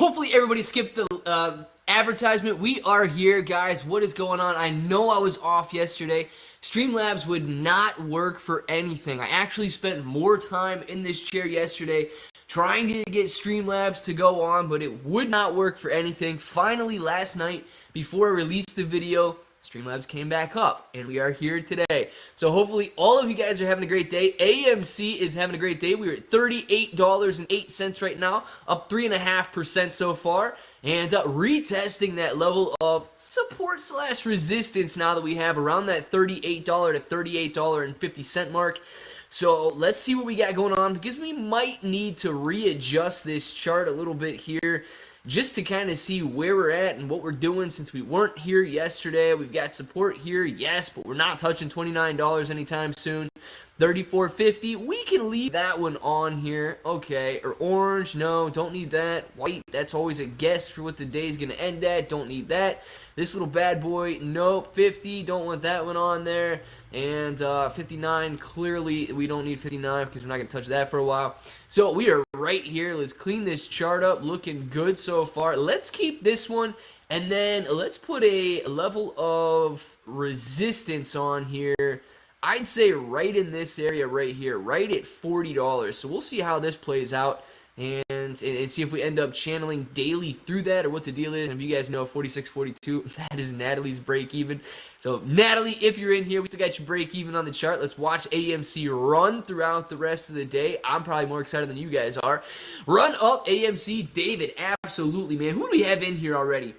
Hopefully everybody skipped the advertisement. We are here, guys. What is going on? I know I was off yesterday. Streamlabs would not work for anything. I actually spent more time in this chair yesterday trying to get Streamlabs to go on, but it would not work for anything. Finally, last night, before I released the video, Streamlabs came back up, and we are here today. So hopefully all of you guys are having a great day. AMC is having a great day. We're at $38.08 right now, up 3.5% so far, and retesting that level of support/resistance now that we have around that $38 to $38.50 mark. So let's see what we got going on, because we might need to readjust this chart a little bit here just to kind of see where we're at and what we're doing since we weren't here yesterday. We've got support here, yes, but we're not touching $29 anytime soon. $34.50, we can leave that one on here. Okay, or orange, no, don't need that. White, that's always a guess for what the day's going to end at. Don't need that. This little bad boy, nope. 50, don't want that one on there. And 59, clearly we don't need 59 because we're not going to touch that for a while. So we are right here. Let's clean this chart up. Looking good so far. Let's keep this one, and then let's put a level of resistance on here. I'd say right in this area right here, right at $40. So we'll see how this plays out and see if we end up channeling daily through that or what the deal is. And if you guys know, 46.42, that is Natalie's break even. So Natalie, if you're in here, we still got your break even on the chart. Let's watch AMC run throughout the rest of the day. I'm probably more excited than you guys are. Run up AMC. David, absolutely, man. Who do we have in here already?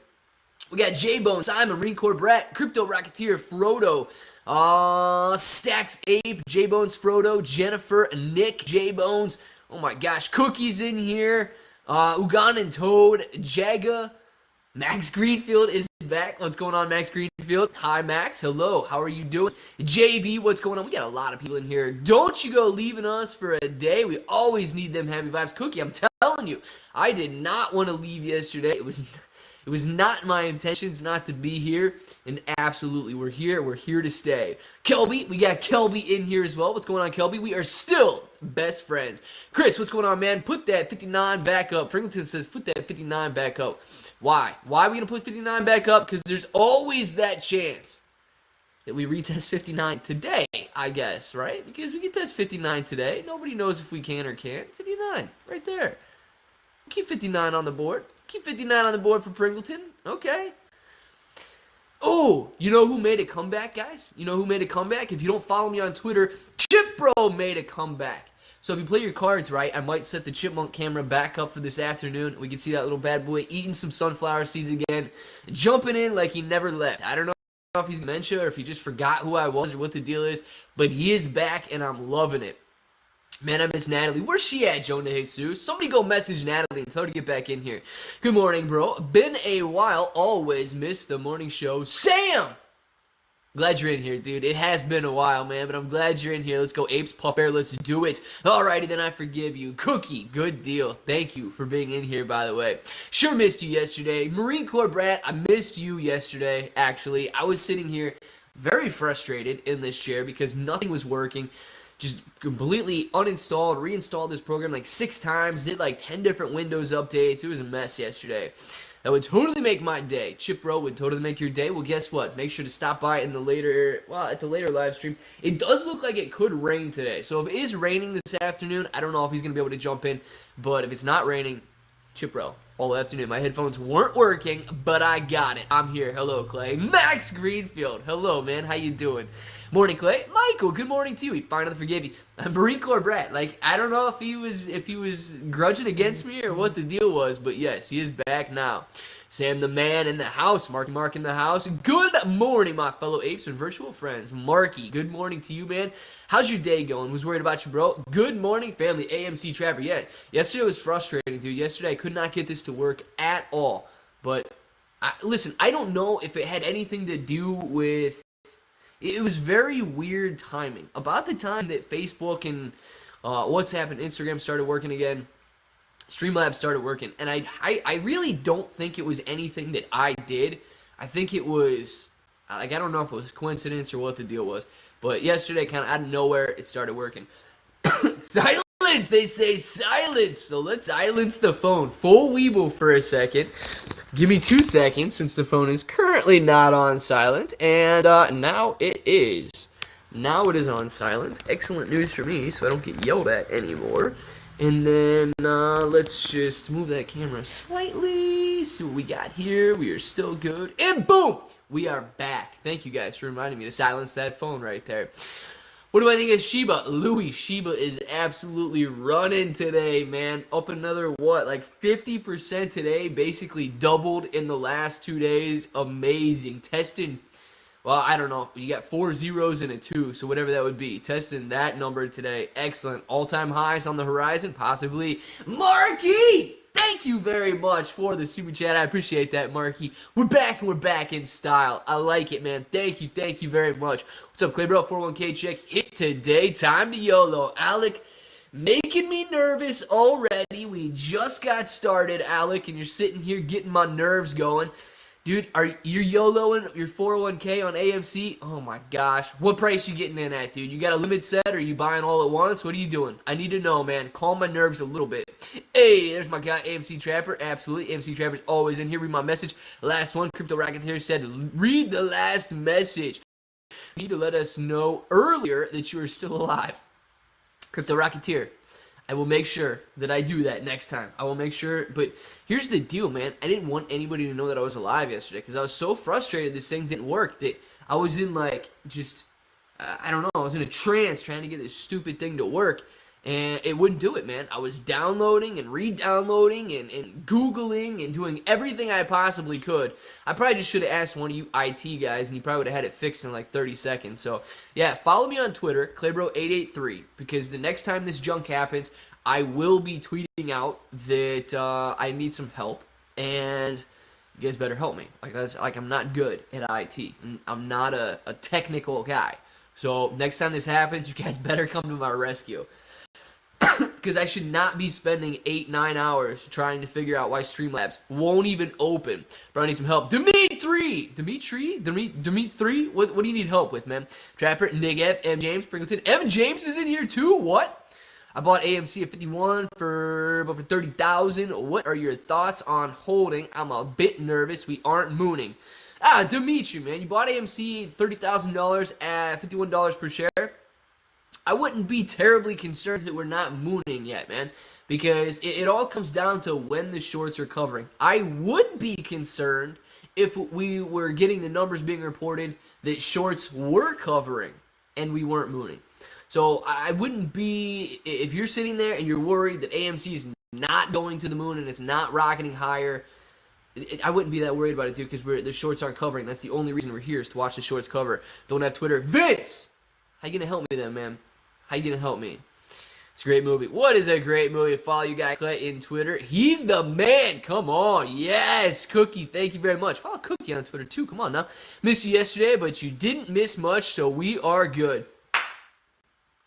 We got J-Bone, Simon, Marine Corps Brett, Crypto Rocketeer, Frodo, Stacks Ape, J-Bones, Frodo, Jennifer, Nick, J-Bones. Oh my gosh, Cookie's in here. Ugandan Toad, Jaga, Max Greenfield is back. What's going on, Max Greenfield? Hi, Max. Hello. How are you doing? JB, what's going on? We got a lot of people in here. Don't you go leaving us for a day. We always need them happy vibes. Cookie, I'm telling you, I did not want to leave yesterday. It was not my intentions not to be here, and absolutely, we're here. We're here to stay. Kelby, we got Kelby in here as well. What's going on, Kelby? We are still best friends. Chris, what's going on, man? Put that 59 back up. Pringleton says, put that 59 back up. Why? Why are we going to put 59 back up? Because there's always that chance that we retest 59 today, I guess, right? Because we can test 59 today. Nobody knows if we can or can't. 59, right there. Keep 59 on the board. Keep 59 on the board for Pringleton. Okay. Oh, you know who made a comeback, guys? You know who made a comeback? If you don't follow me on Twitter, Chipbro made a comeback. So if you play your cards right, I might set the Chipmunk camera back up for this afternoon. We can see that little bad boy eating some sunflower seeds again, jumping in like he never left. I don't know if he's dementia or if he just forgot who I was or what the deal is, but he is back, and I'm loving it. Man, I miss Natalie. Where's she at, Jonah Jesus? Somebody go message Natalie and tell her to get back in here. Good morning, bro. Been a while. Always missed the morning show. Sam! Glad you're in here, dude. It has been a while, man, but I'm glad you're in here. Let's go, Apes, Puff Bear. Let's do it. Alrighty, then I forgive you. Cookie, good deal. Thank you for being in here, by the way. Sure missed you yesterday. Marine Corps Brat, I missed you yesterday, actually. I was sitting here very frustrated in this chair because nothing was working. Just completely uninstalled, reinstalled this program like 6 times, did like 10 different Windows updates. It was a mess yesterday. That would totally make my day. Chip Bro would totally make your day. Well, guess what? Make sure to stop by in the later, at the later live stream. It does look like it could rain today. So if it is raining this afternoon, I don't know if he's going to be able to jump in. But if it's not raining, Chip Bro, all afternoon. My headphones weren't working, but I got it. I'm here. Hello, Clay. Max Greenfield. Hello, man. How you doing? Morning, Clay. Michael, good morning to you. He finally forgave you. Marine Corps Brat. Like, I don't know if he was grudging against me or what the deal was, but yes, he is back now. Sam the man in the house. Marky Mark in the house. Good morning, my fellow apes and virtual friends. Marky, good morning to you, man. How's your day going? Was worried about you, bro. Good morning, family. AMC Trapper. Yeah, yesterday was frustrating, dude. Yesterday I could not get this to work at all. But, listen, I don't know if it had anything to do with... It was very weird timing. About the time that Facebook and WhatsApp and Instagram started working again, Streamlabs started working. And I really don't think it was anything that I did. I think it was, I don't know if it was coincidence or what the deal was. But yesterday, kind of out of nowhere, it started working. Silent silence! They say silence! So let's silence the phone. Full weeble for a second. Give me 2 seconds since the phone is currently not on silent. And now it is. Now it is on silent. Excellent news for me, so I don't get yelled at anymore. And then let's just move that camera slightly. See what we got here. We are still good. And boom! We are back. Thank you guys for reminding me to silence that phone right there. What do I think of Shiba? Louis, Shiba is absolutely running today, man. Up another, what, like 50% today. Basically doubled in the last 2 days. Amazing. Testing, well, I don't know. You got 4 zeros and a 2, so whatever that would be. Testing that number today. Excellent. All-time highs on the horizon, possibly. Marky! Thank you very much for the super chat. I appreciate that, Marky. We're back and we're back in style. I like it, man. Thank you very much. What's up, Claybro? 401k check hit today. Time to YOLO. Alec, making me nervous already. We just got started, Alec, and you're sitting here getting my nerves going. Dude, you're YOLOing your 401k on AMC? Oh my gosh. What price you getting in at, dude? You got a limit set or are you buying all at once? What are you doing? I need to know, man. Calm my nerves a little bit. Hey, there's my guy, AMC Trapper. Absolutely. AMC Trapper's always in here. Read my message. Last one, Crypto Racketeer said, read the last message. You need to let us know earlier that you are still alive. Crypto Racketeer. I will make sure that I do that next time. I will make sure. But here's the deal, man. I didn't want anybody to know that I was alive yesterday because I was so frustrated this thing didn't work that I was in like just, I don't know, I was in a trance trying to get this stupid thing to work. And it wouldn't do it, man. I was downloading and re-downloading and Googling and doing everything I possibly could. I probably just should have asked one of you IT guys, and you probably would have had it fixed in like 30 seconds. So, yeah, follow me on Twitter, Claybro883, because the next time this junk happens, I will be tweeting out that I need some help, and you guys better help me. Like I'm not good at IT. I'm not a technical guy. So, next time this happens, you guys better come to my rescue. Because I should not be spending 8-9 hours trying to figure out why Streamlabs won't even open. Bro, I need some help. Dimitri! What do you need help with, man? Trapper, Nick F, M. James, Pringleton. M. James is in here too? What? I bought AMC at 51 for over 30,000. What are your thoughts on holding? I'm a bit nervous. We aren't mooning. Dimitri, man. You bought AMC $30,000 at $51 per share. I wouldn't be terribly concerned that we're not mooning yet, man, because it all comes down to when the shorts are covering. I would be concerned if we were getting the numbers being reported that shorts were covering and we weren't mooning. So I wouldn't be, if you're sitting there and you're worried that AMC is not going to the moon and it's not rocketing higher, I wouldn't be that worried about it, dude, because the shorts aren't covering. That's the only reason we're here is to watch the shorts cover. Don't have Twitter. Vince! How you going to help me then, man? How you gonna help me? It's a great movie. What is a great movie? Follow you guys in Twitter. He's the man. Come on. Yes. Cookie, thank you very much. Follow Cookie on Twitter too. Come on now. Missed you yesterday, but you didn't miss much, so we are good.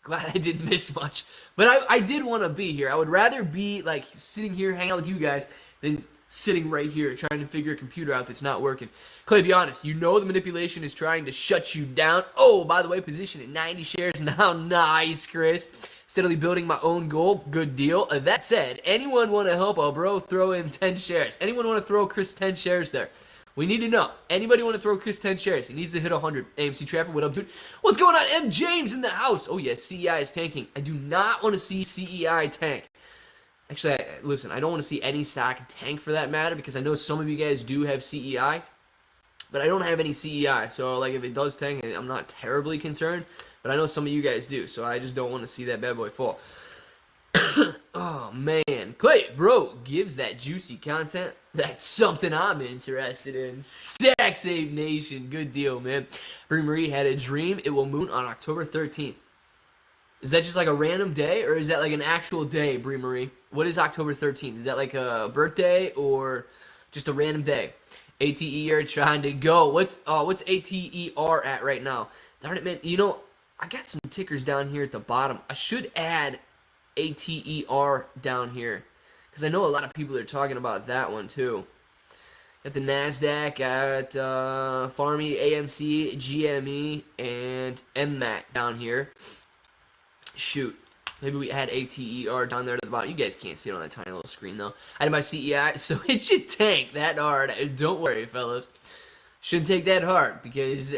Glad I didn't miss much. But I did want to be here. I would rather be like sitting here hanging out with you guys than sitting right here trying to figure a computer out that's not working. Clay, be honest. You know the manipulation is trying to shut you down. Oh, by the way, position at 90 shares now. Nice, Chris. Steadily building my own goal. Good deal. That said, anyone want to help a bro throw in 10 shares? Anyone want to throw Chris 10 shares there? We need to know. Anybody want to throw Chris 10 shares? He needs to hit 100. AMC Trapper, what up, dude? What's going on? M. James in the house. Oh, yes, CEI is tanking. I do not want to see CEI tank. Actually, listen, I don't want to see any stock tank for that matter because I know some of you guys do have CEI, but I don't have any CEI. So, like, if it does tank, I'm not terribly concerned, but I know some of you guys do, so I just don't want to see that bad boy fall. Oh, man. Clay, bro, gives that juicy content. That's something I'm interested in. Stack Save Nation. Good deal, man. Brie Marie had a dream. It will moon on October 13th. Is that just like a random day, or is that like an actual day, Brie Marie? What is October 13th? Is that like a birthday or just a random day? ATER trying to go. What's ATER at right now? Darn it, man. You know, I got some tickers down here at the bottom. I should add ATER down here because I know a lot of people are talking about that one too. Got the NASDAQ, got Farmy, AMC, GME, and MMAT down here. Shoot. Maybe we add ATER down there to the bottom. You guys can't see it on that tiny little screen, though. I had my CEI, so it should tank that hard. Don't worry, fellas. Shouldn't take that hard because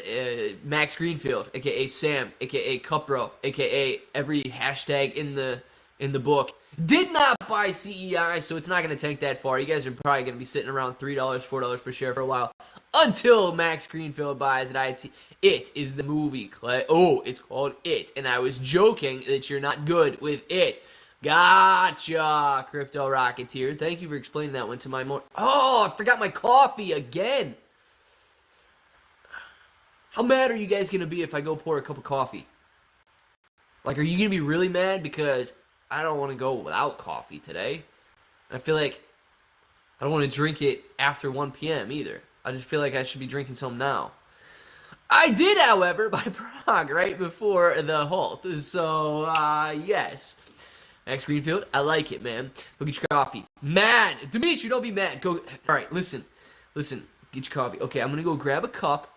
Max Greenfield, a.k.a. Sam, a.k.a. Cupro, a.k.a. every hashtag in the book, did not buy CEI, so it's not going to tank that far. You guys are probably going to be sitting around $3, $4 per share for a while until Max Greenfield buys it. It is the movie, Clay. Oh, it's called It, and I was joking that you're not good with it. Gotcha, Crypto Rocketeer. Thank you for explaining that one to my Oh, I forgot my coffee again. How mad are you guys going to be if I go pour a cup of coffee? Like, are you going to be really mad because I don't want to go without coffee today? I feel like I don't want to drink it after 1 p.m. either. I just feel like I should be drinking some now. I did, however, buy Prague right before the halt. So, yes. Max Greenfield, I like it, man. Go get your coffee. Man, Dimitri, don't be mad. Go. All right, listen. Get your coffee. Okay, I'm going to go grab a cup.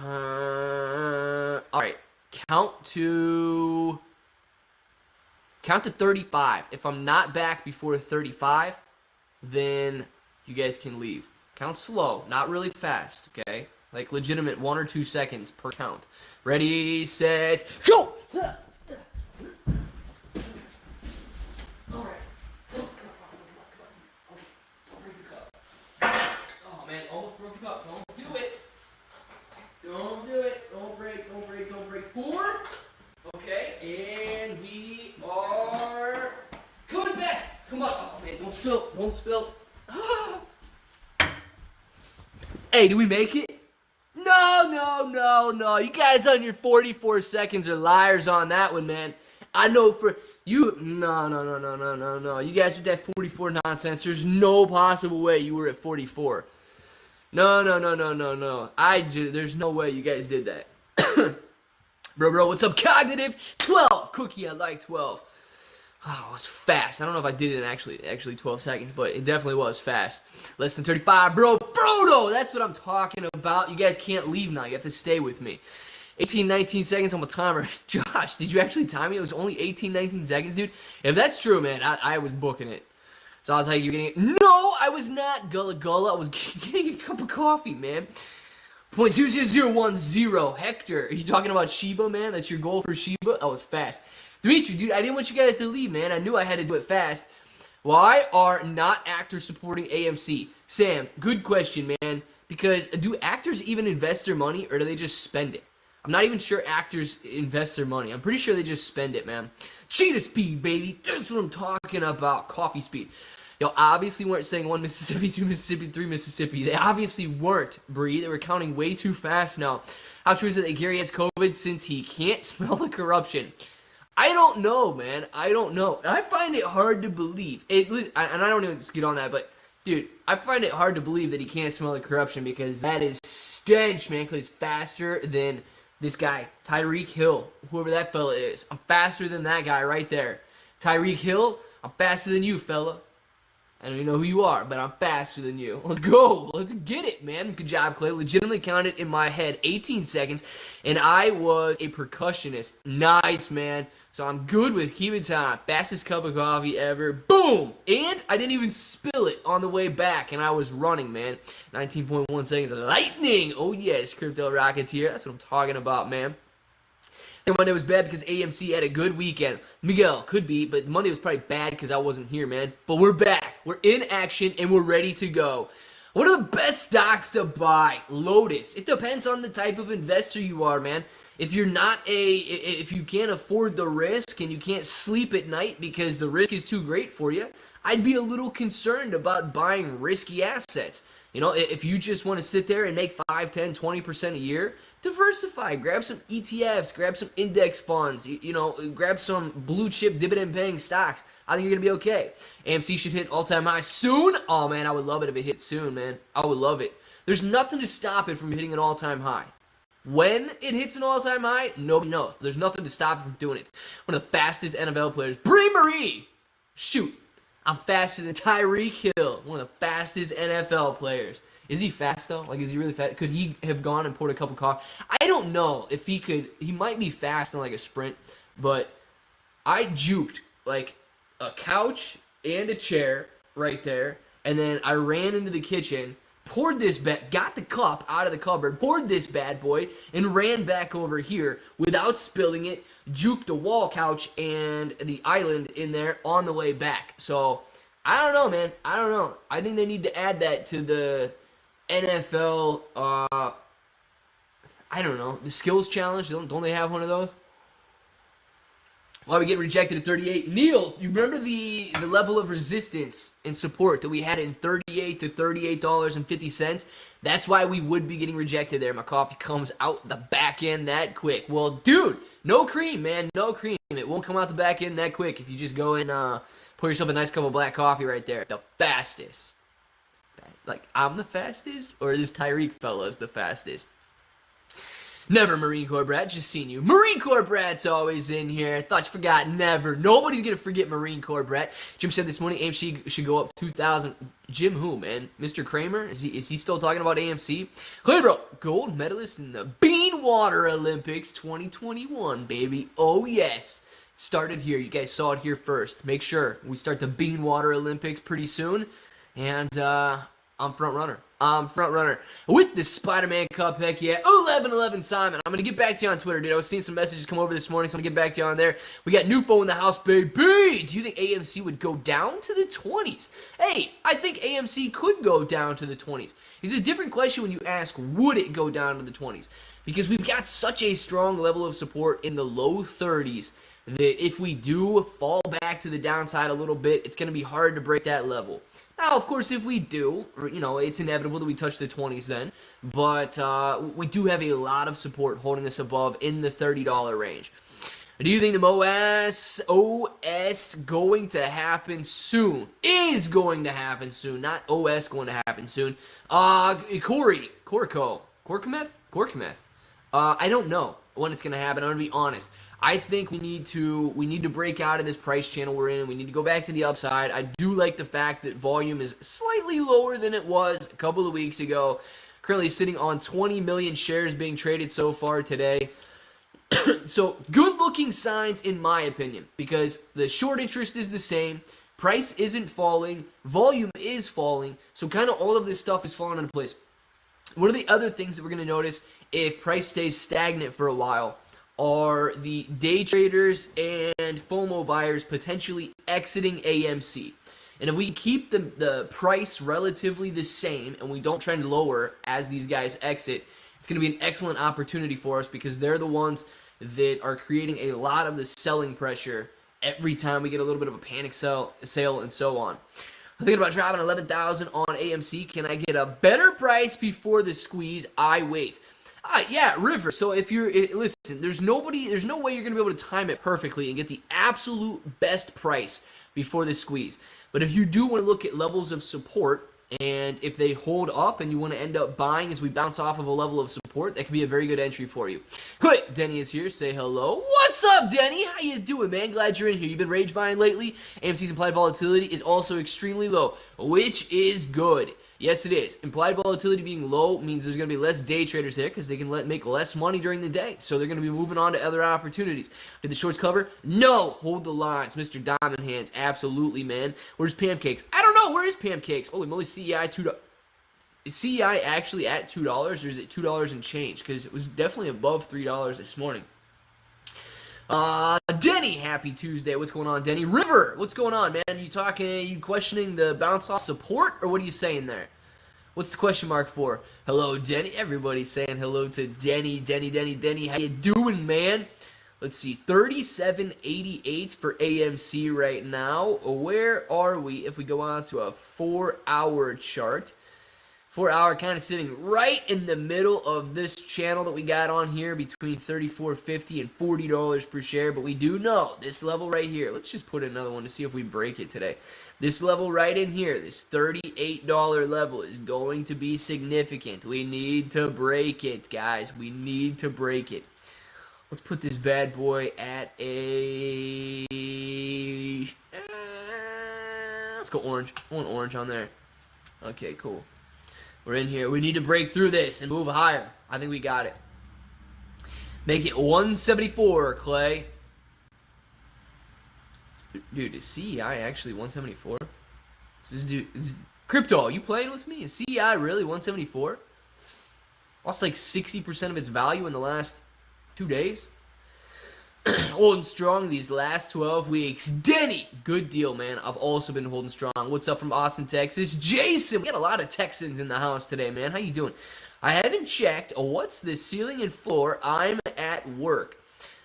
All right, count to 35. If I'm not back before 35, then you guys can leave. Count slow, not really fast, okay? Like legitimate 1 or 2 seconds per count. Ready, set, go! All right. Don't break the cup. Oh man, almost broke the cup. Don't do it. Don't do it. Don't break. 4. Okay, and we are coming back. Come on. Oh man, don't spill. Hey, did we make it? No. You guys on your 44 seconds are liars on that one, man. I know for you. No. You guys with that 44 nonsense, there's no possible way you were at 44. No. There's no way you guys did that. Bro, what's up, Cognitive? 12. Cookie, I like 12. Oh, it was fast. I don't know if I did it in actually 12 seconds, but it definitely was fast. Less than 35, bro. Frodo, that's what I'm talking about. You guys can't leave now. You have to stay with me. 18, 19 seconds on my timer. Josh, did you actually time me? It was only 18, 19 seconds, dude. If that's true, man, I was booking it. So I was like, you're getting it. No, I was not. Gullah. I was getting a cup of coffee, man. 0.00010. Hector, are you talking about Shiba, man? That's your goal for Shiba? That was fast. Dimitri, dude, I didn't want you guys to leave, man. I knew I had to do it fast. Why are not actors supporting AMC? Sam, good question, man. Because do actors even invest their money, or do they just spend it? I'm not even sure actors invest their money. I'm pretty sure they just spend it, man. Cheetah speed, baby. That's what I'm talking about. Coffee speed. Y'all obviously weren't saying 1 Mississippi, 2 Mississippi, 3 Mississippi. They obviously weren't, Bree. They were counting way too fast now. How true is it that Gary has COVID since he can't smell the corruption? I don't know, man. I don't know. I find it hard to believe. And I don't even get on that, but, dude, I find it hard to believe that he can't smell the corruption because that is stench, man, because he's faster than this guy, Tyreek Hill, whoever that fella is. I'm faster than that guy right there. Tyreek Hill, I'm faster than you, fella. I don't even know who you are, but I'm faster than you. Let's go. Let's get it, man. Good job, Clay. Legitimately counted in my head 18 seconds, and I was a percussionist. Nice, man. So I'm good with keeping time. Fastest cup of coffee ever. Boom! And I didn't even spill it on the way back, and I was running, man. 19.1 seconds. Lightning! Oh, yes, Crypto Rocketeer. That's what I'm talking about, man. And Monday was bad because AMC had a good weekend. Miguel, could be, but Monday was probably bad because I wasn't here, man. But we're back. We're in action, and we're ready to go. What are the best stocks to buy? Lotus. It depends on the type of investor you are, man. If you're not if you can't afford the risk and you can't sleep at night because the risk is too great for you, I'd be a little concerned about buying risky assets. You know, if you just want to sit there and make 5, 10, 20% a year, diversify. Grab some ETFs, grab some index funds, you know, grab some blue chip dividend paying stocks. I think you're going to be okay. AMC should hit all-time high soon. Oh, man, I would love it if it hit soon, man. I would love it. There's nothing to stop it from hitting an all-time high. When it hits an all-time high, nobody knows. There's nothing to stop it from doing it. One of the fastest NFL players, Brie Marie. Shoot, I'm faster than Tyreek Hill, one of the fastest NFL players. Is he fast, though? Like, is he really fast? Could he have gone and poured a cup of coffee? I don't know if he could. He might be fast in, like, a sprint, but I juked like a couch and a chair right there, and then I ran into the kitchen, poured this got the cup out of the cupboard, poured this bad boy, and ran back over here without spilling it, juked the wall couch and the island in there on the way back. So, I don't know, man. I don't know. I think they need to add that to the NFL, I don't know, the skills challenge. Don't they have one of those? Why are we getting rejected at 38? Neil, you remember the level of resistance and support that we had in $38 to $38.50? That's why we would be getting rejected there. My coffee comes out the back end that quick. Well, dude, no cream, man. No cream. It won't come out the back end that quick if you just go and pour yourself a nice cup of black coffee right there. The fastest. Like, I'm the fastest? Or this Tyreek fella is the fastest? Never, Marine Corps Brat. Just seen you. Marine Corps Brat's always in here. Thought you forgot. Never. Nobody's going to forget Marine Corps Brat. Jim said this morning AMC should go up 2,000. Jim who, man? Mr. Kramer? Is he still talking about AMC? Clay bro, gold medalist in the Bean Water Olympics 2021, baby. Oh, yes. It started here. You guys saw it here first. Make sure we start the Bean Water Olympics pretty soon. And, I'm front runner. I'm front runner with the Spider-Man Cup. Heck yeah. 1111 Simon. I'm going to get back to you on Twitter, dude. I was seeing some messages come over this morning, so I'm going to get back to you on there. We got new phone in the house, baby. Do you think AMC would go down to the 20s? Hey, I think AMC could go down to the 20s. It's a different question when you ask, would it go down to the 20s? Because we've got such a strong level of support in the low 30s that if we do fall back to the downside a little bit, it's going to be hard to break that level. Now, of course, if we do, you know, it's inevitable that we touch the 20s then, but we do have a lot of support holding us above in the $30 range. Do you think the OS going to happen soon? Is going to happen soon, not OS going to happen soon. Corey, Korkmeth. I don't know when it's going to happen. I'm going to be honest. I think we need to break out of this price channel we're in. We need to go back to the upside. I do like the fact that volume is slightly lower than it was a couple of weeks ago. Currently sitting on 20 million shares being traded so far today. So good-looking signs in my opinion, because the short interest is the same. Price isn't falling. Volume is falling. So kind of all of this stuff is falling into place. One of the other things that we're going to notice if price stays stagnant for a while are the day traders and FOMO buyers potentially exiting AMC. And if we keep the price relatively the same and we don't trend lower as these guys exit, it's going to be an excellent opportunity for us because they're the ones that are creating a lot of the selling pressure every time we get a little bit of a panic sale and so on. I'm thinking about dropping 11,000 on AMC. Can I get a better price before the squeeze? I wait. Yeah, River. So if you're listen, there's no way you're gonna be able to time it perfectly and get the absolute best price before the squeeze. But if you do want to look at levels of support, and if they hold up and you want to end up buying as we bounce off of a level of support, that could be a very good entry for you. Quick, Denny is here. Say hello. What's up, Denny? How you doing, man? Glad you're in here. You've been rage buying lately. AMC's implied volatility is also extremely low, which is good. Yes, it is. Implied volatility being low means there's going to be less day traders there because they can make less money during the day. So they're going to be moving on to other opportunities. Did the shorts cover? No. Hold the lines. Mr. Diamond Hands. Absolutely, man. Where's Pancakes? I don't know. Where is Pancakes? Holy moly, CEI $2. Is CEI actually at $2 or is it $2 and change? Because it was definitely above $3 this morning. Denny, happy Tuesday. What's going on, Denny? River, what's going on, man? You questioning the bounce off support, or what are you saying there? What's the question mark for? Hello, Denny. Everybody's saying hello to Denny. Denny. How you doing, man? Let's see, 37.88 for AMC right now. Where are we if we go on to a 4-hour chart? 4-hour kind of sitting right in the middle of this channel that we got on here between $34.50 and $40 per share. But we do know this level right here. Let's just put another one to see if we break it today. This level right in here, this $38 level is going to be significant. We need to break it, guys. We need to break it. Let's put this bad boy at a... let's go orange. I want orange on there. Okay, cool. We're in here. We need to break through this and move higher. I think we got it. Make it 174, Clay. Dude, is CEI actually 174? Crypto, you playing with me? Is CEI really 174? Lost like 60% of its value in the last 2 days. Holding strong these last 12 weeks. Denny, good deal, man. I've also been holding strong. What's up from Austin, Texas? Jason, we got a lot of Texans in the house today, man. How you doing? I haven't checked. What's the ceiling and floor? I'm at work.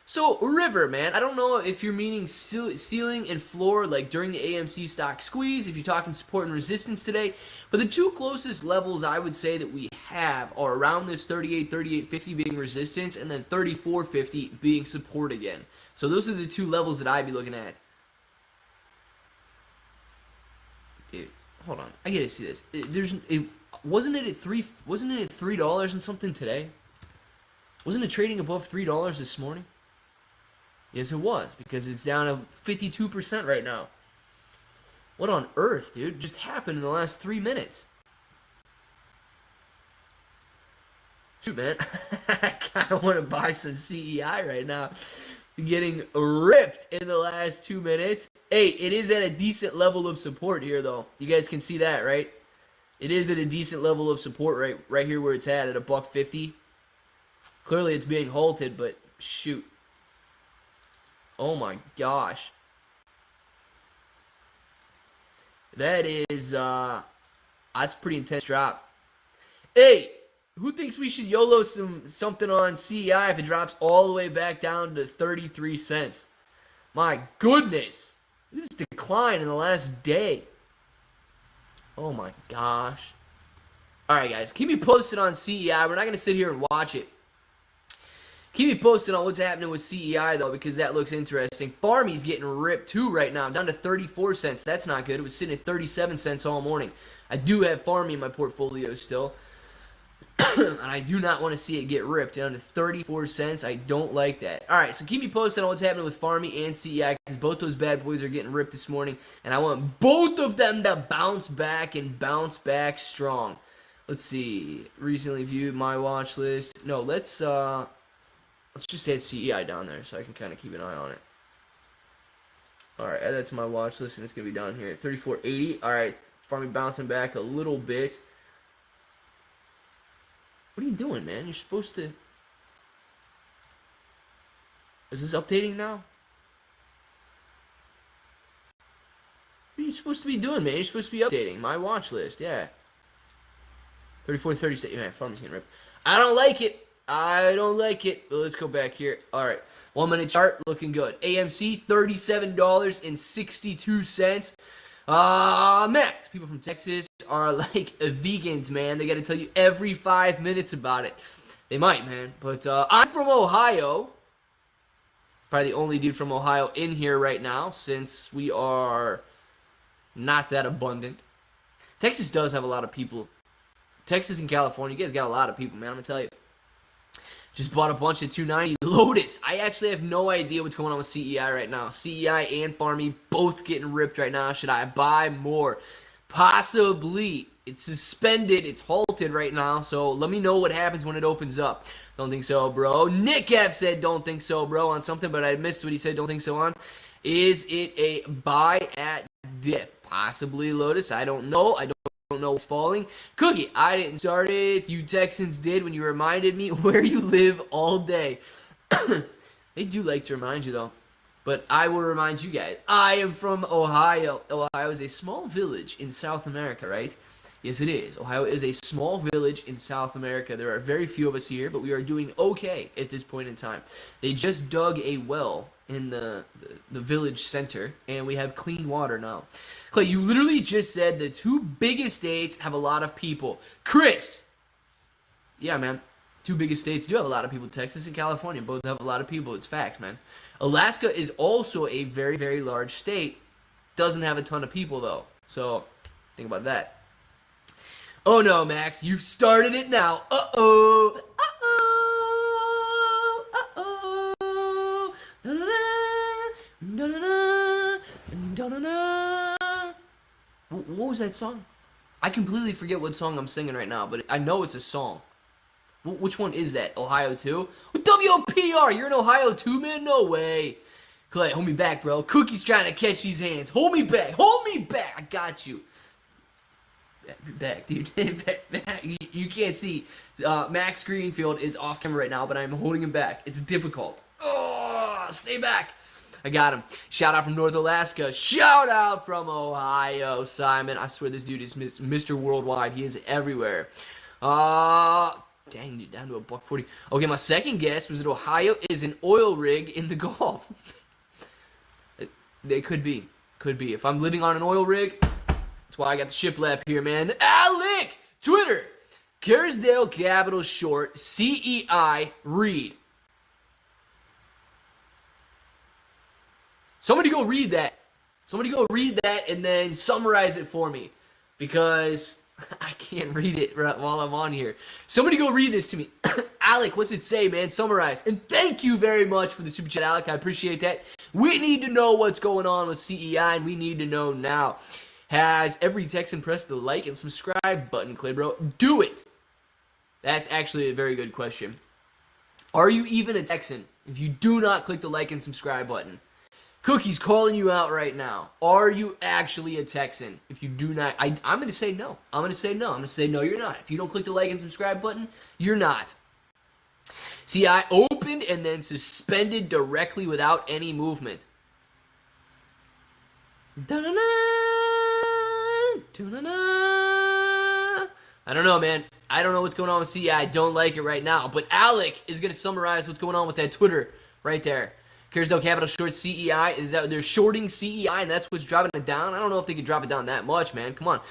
So, River, man, I don't know if you're meaning ceiling and floor like during the AMC Stock Squeeze, if you're talking support and resistance today, but the two closest levels I would say that we have are around this 38.50 being resistance, and then 34.50 being support again. So those are the two levels that I'd be looking at. Dude, hold on. I gotta see this. Wasn't it at $3 and something today? Wasn't it trading above $3 this morning? Yes, it was, because it's down to 52% right now. What on earth, dude? Just happened in the last 3 minutes. Shoot, man. I kind of want to buy some CEI right now. Getting ripped in the last 2 minutes. Hey, it is at a decent level of support here, though. You guys can see that, right? It is at a decent level of support right here where it's at $1.50. Clearly, it's being halted, but shoot. Oh my gosh. That is, that's a pretty intense drop. Hey, who thinks we should YOLO something on CEI if it drops all the way back down to 33 cents? My goodness. Look at this decline in the last day. Oh my gosh. Alright guys, keep me posted on CEI. We're not going to sit here and watch it. Keep me posted on what's happening with CEI, though, because that looks interesting. Farmy's getting ripped, too, right now. Down to 34 cents. That's not good. It was sitting at 37 cents all morning. I do have Farmy in my portfolio still. And I do not want to see it get ripped down to 34 cents. I don't like that. All right, so keep me posted on what's happening with Farmy and CEI, because both those bad boys are getting ripped this morning. And I want both of them to bounce back and bounce back strong. Let's see. Recently viewed my watch list. No, let's just add CEI down there so I can kind of keep an eye on it. Alright, add that to my watch list, and it's going to be down here at 34.80. Alright, Farmy bouncing back a little bit. What are you doing, man? You're supposed to... Is this updating now? What are you supposed to be doing, man? You're supposed to be updating my watch list, yeah. 34.36. Yeah, Farmy's getting ripped. I don't like it. I don't like it. But let's go back here. All right. 1 minute chart looking good. AMC, $37.62. Max. People from Texas are like vegans, man. They got to tell you every 5 minutes about it. They might, man. But I'm from Ohio. Probably the only dude from Ohio in here right now, since we are not that abundant. Texas does have a lot of people. Texas and California, you guys got a lot of people, man. I'm going to tell you. Just bought a bunch of 290 Lotus. I actually have no idea what's going on with CEI right now. CEI and Farmy both getting ripped right now. Should I buy more? Possibly. It's suspended. It's halted right now. So let me know what happens when it opens up. Don't think so, bro. Nick F said don't think so, bro, on something, but I missed what he said don't think so on. Is it a buy at dip? Possibly, Lotus. I don't know. I don't know what's falling. Cookie, I didn't start it. You Texans did when you reminded me where you live all day. They do like to remind you, though. But I will remind you guys. I am from Ohio. Ohio is a small village in South America, right? Yes, it is. Ohio is a small village in South America. There are very few of us here, but we are doing okay at this point in time. They just dug a well in the village center, and we have clean water now. Clay, you literally just said the two biggest states have a lot of people. Chris! Yeah, man. Two biggest states do have a lot of people. Texas and California both have a lot of people. It's facts, man. Alaska is also a very, very large state. Doesn't have a ton of people, though. So, think about that. Oh, no, Max. You've started it now. Uh-oh. Uh-oh. Uh-oh. Da-da-da. Da-da-da. What was that song? I completely forget what song I'm singing right now, but I know it's a song. Which one is that? Ohio 2? WPR! You're in Ohio too, man? No way. Clay, hold me back, bro. Cookie's trying to catch these hands. Hold me back. Hold me back. I got you. Back, dude. Back. You can't see. Max Greenfield is off camera right now, but I'm holding him back. It's difficult. Oh, stay back. I got him. Shout out from North Alaska. Shout out from Ohio, Simon. I swear this dude is Mr. Worldwide. He is everywhere. Dang, dude, down to $1.40. Okay, my second guess was that Ohio is an oil rig in the Gulf. They could be. Could be. If I'm living on an oil rig, that's why I got the SHIB lab here, man. Alec! Twitter. Kerrisdale Capital Short. CEI. Read. Somebody go read that. Somebody go read that and then summarize it for me. Because I can't read it while I'm on here. Somebody go read this to me. Alec, what's it say, man? Summarize. And thank you very much for the super chat, Alec. I appreciate that. We need to know what's going on with CEI, and we need to know now. Has every Texan pressed the like and subscribe button, Clay, bro? Do it. That's actually a very good question. Are you even a Texan if you do not click the like and subscribe button? Cookie's calling you out right now. Are you actually a Texan? If you do not, I'm going to say no. I'm going to say no. I'm going to say no, you're not. If you don't click the like and subscribe button, you're not. See, I opened and then suspended directly without any movement. Da-na-na, da-na-na. I don't know, man. I don't know what's going on with CI. I don't like it right now. But Alec is going to summarize what's going on with that Twitter right there. Kerrisdale Capital short CEI. Is that they're shorting CEI and that's what's dropping it down? I don't know if they could drop it down that much, man. Come on.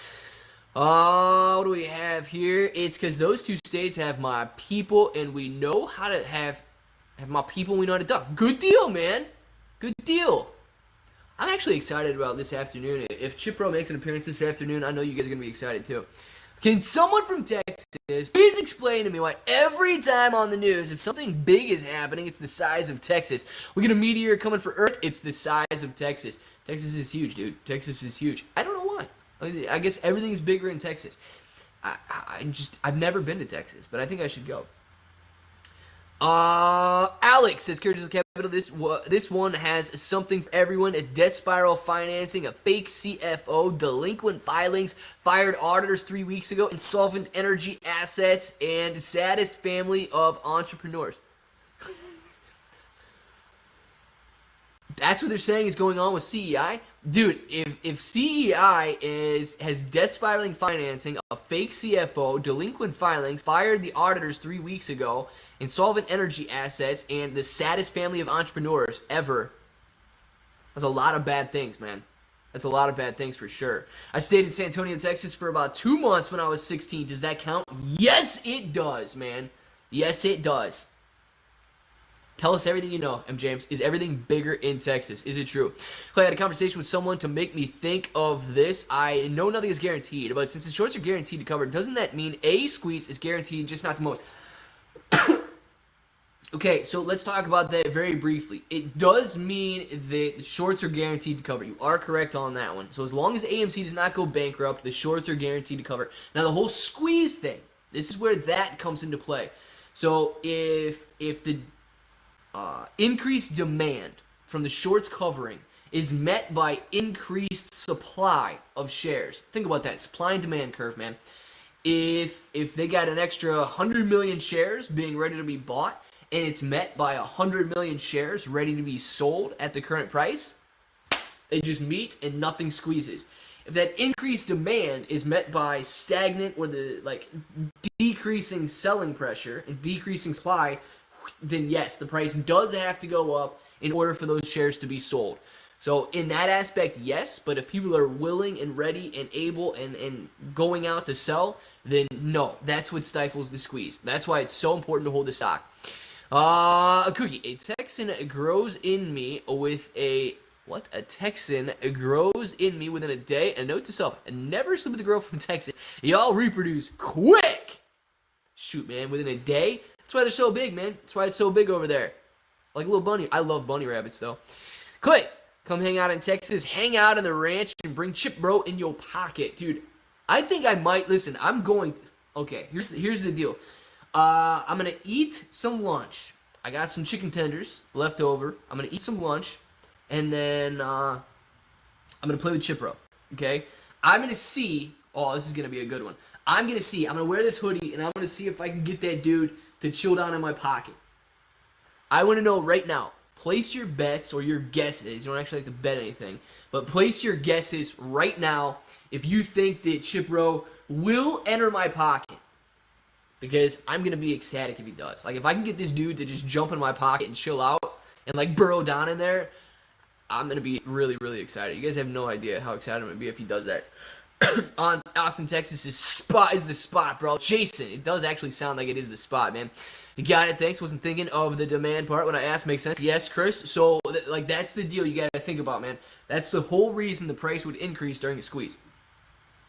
What do we have here? It's because those two states have my people, and we know how to have my people, and we know how to duck. Good deal, man. Good deal. I'm actually excited about this afternoon. If Chipro makes an appearance this afternoon, I know you guys are going to be excited too. Can someone from Texas please explain to me why every time on the news, if something big is happening, it's the size of Texas? We get a meteor coming for Earth, it's the size of Texas. Texas is huge, dude. Texas is huge. I don't know why. I guess everything's bigger in Texas. I've never been to Texas, but I think I should go. Alex says, Kerrisdale Capital, this one has something for everyone. A death spiral financing, a fake CFO, delinquent filings, fired auditors 3 weeks ago, insolvent energy assets, and saddest family of entrepreneurs. That's what they're saying is going on with CEI? Dude, if CEI has death spiraling financing, a fake CFO, delinquent filings, fired the auditors 3 weeks ago, insolvent energy assets, and the saddest family of entrepreneurs ever, that's a lot of bad things, man. That's a lot of bad things for sure. I stayed in San Antonio, Texas for about 2 months when I was 16. Does that count? Yes, it does, man. Yes, it does. Tell us everything you know, M. James. Is everything bigger in Texas? Is it true? Clay, I had a conversation with someone to make me think of this. I know nothing is guaranteed, but since the shorts are guaranteed to cover, doesn't that mean a squeeze is guaranteed, just not the most? Okay, so let's talk about that very briefly. It does mean that the shorts are guaranteed to cover. You are correct on that one. So as long as AMC does not go bankrupt, the shorts are guaranteed to cover. Now, the whole squeeze thing, this is where that comes into play. So if the increased demand from the shorts covering is met by increased supply of shares. Think about that. Supply and demand curve, man. If they got an extra 100 million shares being ready to be bought and it's met by 100 million shares ready to be sold at the current price, they just meet and nothing squeezes. If that increased demand is met by stagnant or the decreasing selling pressure and decreasing supply, then yes, the price does have to go up in order for those shares to be sold. So in that aspect, yes, but if people are willing and ready and able and going out to sell, then no, that's what stifles the squeeze. That's why it's so important to hold the stock. A cookie. A Texan grows in me with a... What? A Texan grows in me within a day. A note to self, never sleep with a girl from Texas. Y'all reproduce quick! Shoot, man, within a day? That's why they're so big, man. That's why it's so big over there. Like a little bunny. I love bunny rabbits, though. Clay, come hang out in Texas. Hang out in the ranch and bring Chip Bro in your pocket. Dude, I think I might. Listen, I'm going to... Okay, here's the deal. I'm going to eat some lunch. I got some chicken tenders left over. I'm going to eat some lunch. and then I'm going to play with Chipro, okay? I'm going to see, oh, this is going to be a good one. I'm going to wear this hoodie, and I'm going to see if I can get that dude to chill down in my pocket. I want to know right now, place your bets or your guesses. You don't actually have to bet anything, but place your guesses right now if you think that Chipro will enter my pocket. Because I'm going to be ecstatic if he does. Like, if I can get this dude to just jump in my pocket and chill out and, like, burrow down in there, I'm going to be really, really excited. You guys have no idea how excited I'm going to be if he does that. On Austin, Texas is the spot, bro. Jason, it does actually sound like it is the spot, man. You got it, thanks. Wasn't thinking of the demand part when I asked. Makes sense. Yes, Chris. So, like, that's the deal you got to think about, man. That's the whole reason the price would increase during a squeeze.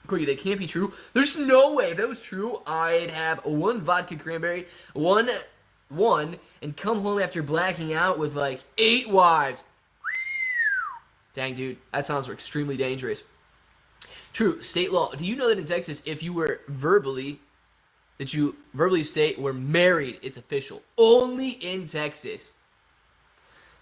Cookie, that can't be true. There's no way. If that was true, I'd have one vodka cranberry, one, and come home after blacking out with, like, 8 wives. Dang, dude. That sounds extremely dangerous. True. State law. Do you know that in Texas, if you were verbally state we're married, it's official. Only in Texas.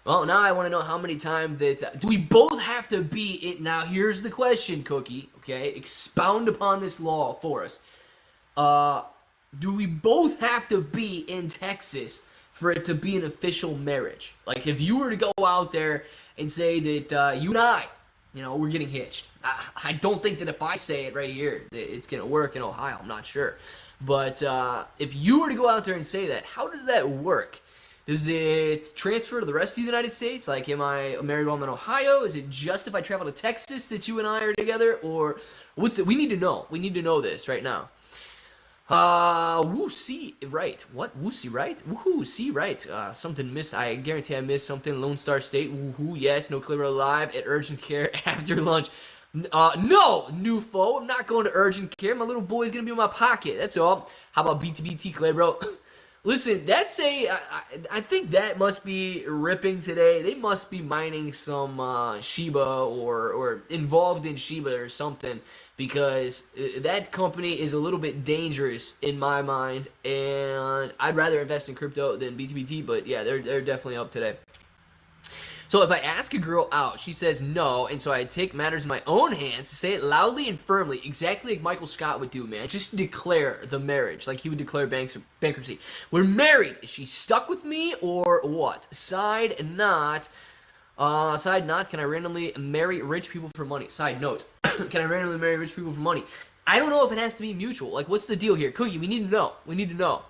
Well, now I want to know how many times that... do we both have to be in... Now, here's the question, Cookie. Okay? Expound upon this law for us. Do we both have to be in Texas for it to be an official marriage? Like, if you were to go out there and say that you and I, you know, we're getting hitched. I don't think that if I say it right here, that it's going to work in Ohio. I'm not sure. But if you were to go out there and say that, how does that work? Does it transfer to the rest of the United States? Like, am I married while I'm in Ohio? Is it just if I travel to Texas that you and I are together? Or what's it? We need to know. We need to know this right now. Woo-see, right. What? Woo-see, right? Woohoo, see, right. Something missed. I guarantee I missed something. Lone Star State, woohoo, yes. No Clear Alive at urgent care after lunch. No, new foe. I'm not going to urgent care. My little boy's going to be in my pocket. That's all. How about BTBT, Clay, bro? Listen, that's I think that must be ripping today. They must be mining some Shiba or involved in Shiba or something, because that company is a little bit dangerous in my mind, and I'd rather invest in crypto than BTBT, but yeah, they're definitely up today. So if I ask a girl out, she says no, and so I take matters in my own hands to say it loudly and firmly, exactly like Michael Scott would do, man. Just declare the marriage, like he would declare bankruptcy. We're married. Is she stuck with me or what? Side not, can I randomly marry rich people for money? Side note, can I randomly marry rich people for money? I don't know if it has to be mutual. Like, what's the deal here? Cookie, we need to know. We need to know.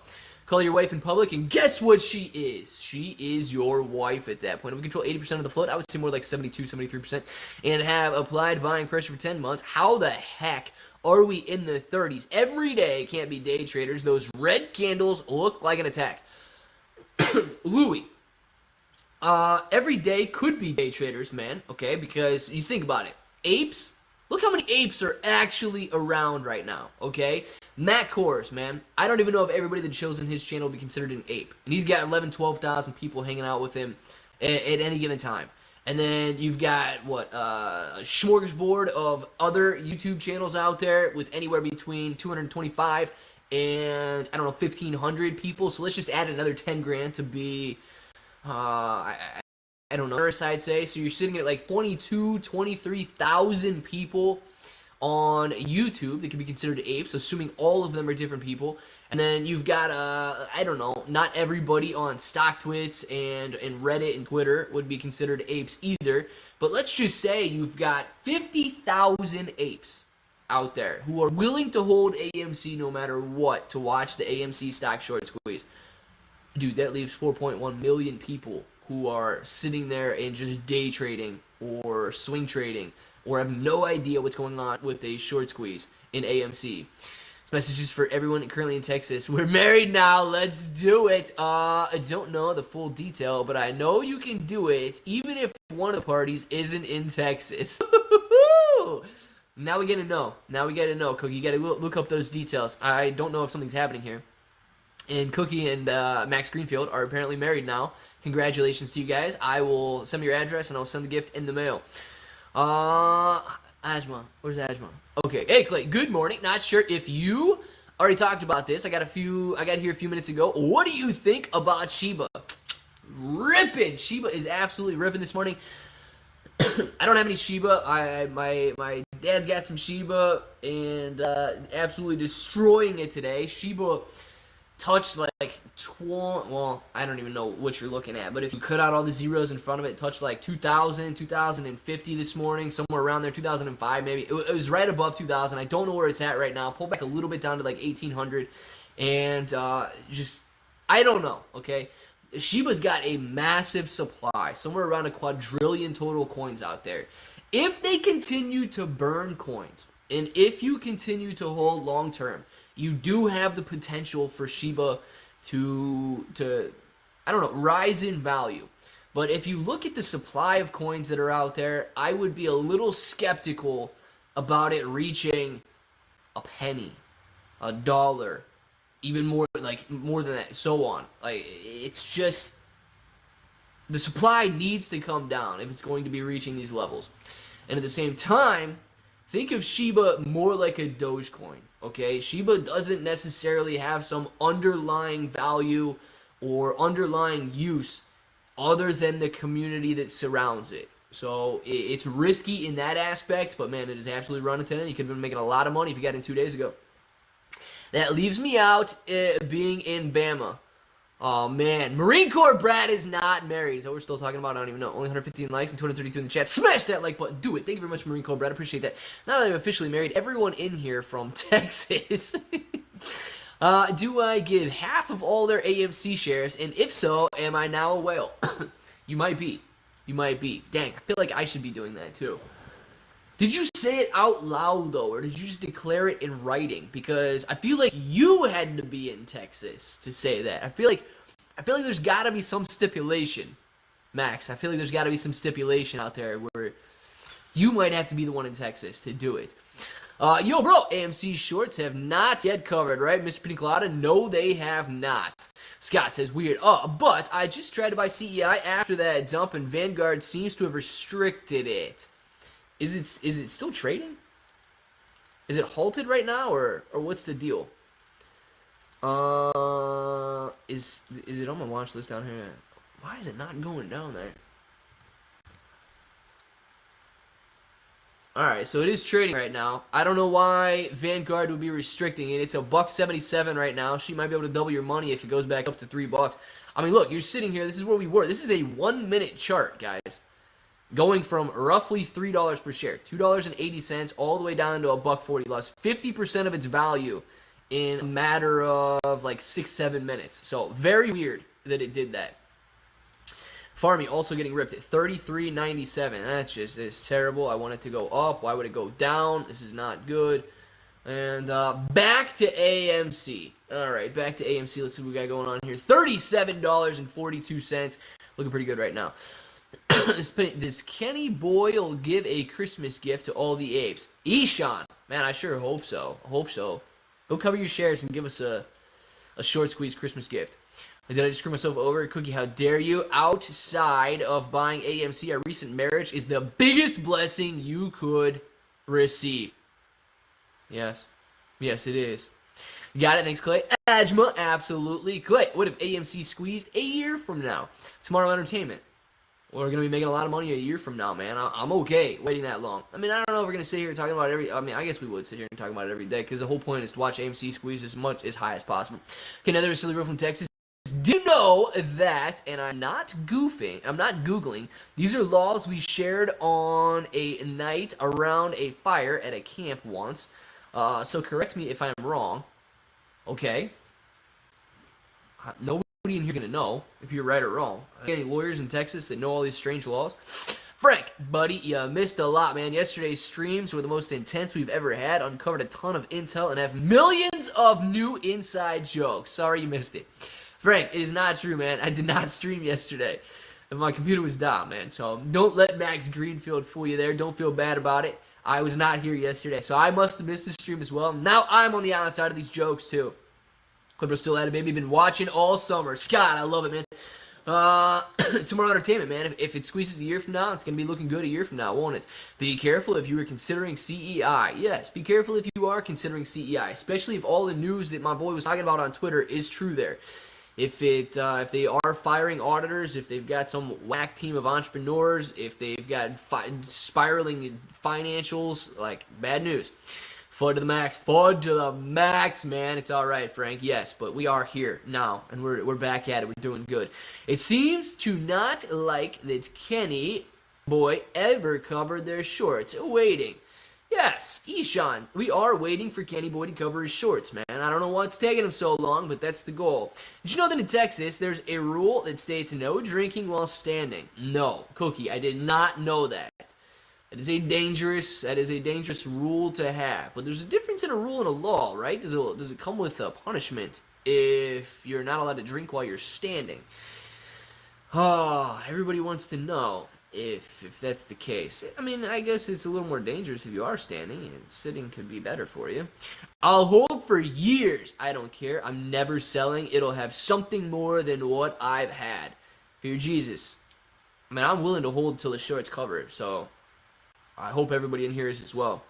Call your wife in public, and guess what she is? She is your wife at that point. If we control 80% of the float, I would say more like 72, 73%, and have applied buying pressure for 10 months. How the heck are we in the 30s? Every day can't be day traders. Those red candles look like an attack. Louis. Every day could be day traders, man, okay? Because you think about it. Apes, look how many apes are actually around right now, okay? Matt Kors, man. I don't even know if everybody that chills in his channel would be considered an ape. And he's got 11, 12,000 people hanging out with him at any given time. And then you've got, a smorgasbord of other YouTube channels out there with anywhere between 225 and, 1,500 people. So let's just add another 10 grand to be, I don't know, I'd say. So you're sitting at like 22, 23,000 people on YouTube that can be considered apes, assuming all of them are different people. And then you've got, not everybody on StockTwits and Reddit and Twitter would be considered apes either. But let's just say you've got 50,000 apes out there who are willing to hold AMC no matter what to watch the AMC Stock Short Squeeze. Dude, that leaves 4.1 million people who are sitting there and just day trading or swing trading, or have no idea what's going on with a short squeeze in AMC. This message is for everyone currently in Texas. We're married now. Let's do it. I don't know the full detail, but I know you can do it, even if one of the parties isn't in Texas. Now we get to know. Cookie, you got to look up those details. I don't know if something's happening here. And Cookie and Max Greenfield are apparently married now. Congratulations to you guys. I will send me your address, and I'll send the gift in the mail. Ajma. Where's Ajma? Okay. Hey, Clay. Good morning. Not sure if you already talked about this. I got here a few minutes ago. What do you think about Shiba? Ripping. Shiba is absolutely ripping this morning. I don't have any Shiba. My dad's got some Shiba and absolutely destroying it today. Shiba touched like 20, well, I don't even know what you're looking at, but if you cut out all the zeros in front of it, touched like 2000, 2050 this morning, somewhere around there, 2005 maybe. It was right above 2000. I don't know where it's at right now. Pulled back a little bit down to like 1800, and just, I don't know, okay? Shiba's got a massive supply, somewhere around a quadrillion total coins out there. If they continue to burn coins, and if you continue to hold long term, you do have the potential for Shiba to I don't know, rise in value. But if you look at the supply of coins that are out there, I would be a little skeptical about it reaching a penny, a dollar, even more than that, so on. Like, it's just, the supply needs to come down if it's going to be reaching these levels. And at the same time, think of Shiba more like a Dogecoin, okay? Shiba doesn't necessarily have some underlying value or underlying use other than the community that surrounds it. So it's risky in that aspect, but man, it is absolutely running today. You could have been making a lot of money if you got in 2 days ago. That leaves me out being in Bama. Oh, man. Marine Corps Brad is not married. Is that what we're still talking about? I don't even know. Only 115 likes and 232 in the chat. Smash that like button. Do it. Thank you very much, Marine Corps Brad. Appreciate that. Now that I'm officially married, everyone in here from Texas. Do I give half of all their AMC shares? And if so, am I now a whale? You might be. You might be. Dang, I feel like I should be doing that too. Did you say it out loud, though, or did you just declare it in writing? Because I feel like you had to be in Texas to say that. I feel like there's got to be some stipulation, Max. I feel like there's got to be some stipulation out there where you might have to be the one in Texas to do it. Yo, bro, AMC shorts have not yet covered, right, Mr. Pina Colada? No, they have not. Scott says, weird. But I just tried to buy CEI after that dump, and Vanguard seems to have restricted it. Is it still trading? Is it halted right now, or what's the deal? Is it on my watch list down here? Why is it not going down there? Alright, so it is trading right now. I don't know why Vanguard would be restricting it. It's a $1.77 right now. She might be able to double your money if it goes back up to $3. I mean, look, you're sitting here. This is where we were. This is a 1-minute chart, guys. Going from roughly $3 per share, $2.80, all the way down to a $1.40. Lost 50% of its value in a matter of like 6-7 minutes. So very weird that it did that. Farming also getting ripped at $33.97. It's terrible. I want it to go up. Why would it go down? This is not good. And back to AMC. All right, back to AMC. Let's see what we got going on here. $37.42. Looking pretty good right now. Does Kenny Boyle give a Christmas gift to all the apes? Eshan, man, I sure hope so. I hope so. Go cover your shares and give us a short squeeze Christmas gift. Did I just screw myself over? Cookie, how dare you? Outside of buying AMC, our recent marriage is the biggest blessing you could receive. Yes. Yes, it is. Got it. Thanks, Clay. Ajma, absolutely. Clay, what if AMC squeezed a year from now? Tomorrow Entertainment. We're going to be making a lot of money a year from now, man. I'm okay waiting that long. I mean, I don't know if we're going to sit here talking about it I guess we would sit here and talk about it every day, because the whole point is to watch AMC squeeze as high as possible. Okay, another silly rule from Texas. Do you know that, and I'm not Googling, these are laws we shared on a night around a fire at a camp once. So correct me if I'm wrong. Okay. Nobody in here gonna know if you're right or wrong. Any lawyers in Texas that know all these strange laws? Frank, buddy, you missed a lot, man. Yesterday's streams were the most intense we've ever had. Uncovered a ton of intel and have millions of new inside jokes. Sorry you missed it. Frank, it is not true, man. I did not stream yesterday. My computer was down, man. So don't let Max Greenfield fool you there. Don't feel bad about it. I was not here yesterday, so I must have missed the stream as well. Now I'm on the outside of these jokes, too. Clipper's still at it, baby. Been watching all summer. Scott, I love it, man. Tomorrow Entertainment, man. If it squeezes a year from now, it's going to be looking good a year from now, won't it? Be careful if you were considering CEI. Yes, be careful if you are considering CEI, especially if all the news that my boy was talking about on Twitter is true there. If they are firing auditors, if they've got some whack team of entrepreneurs, if they've got spiraling financials, like bad news. FUD to the max. FUD to the max, man. It's all right, Frank. Yes, but we are here now, and we're back at it. We're doing good. It seems to not like that Kenny boy ever covered their shorts. Waiting. Yes, Ishan. We are waiting for Kenny boy to cover his shorts, man. I don't know what's taking him so long, but that's the goal. Did you know that in Texas, there's a rule that states no drinking while standing? No. Cookie, I did not know that. That is a dangerous rule to have. But there's a difference in a rule and a law, right? Does it come with a punishment if you're not allowed to drink while you're standing? Oh, everybody wants to know if that's the case. I mean, I guess it's a little more dangerous if you are standing, and sitting could be better for you. I'll hold for years. I don't care. I'm never selling. It'll have something more than what I've had. Fear Jesus. I mean, I'm willing to hold until the shorts cover, so I hope everybody in here is as well.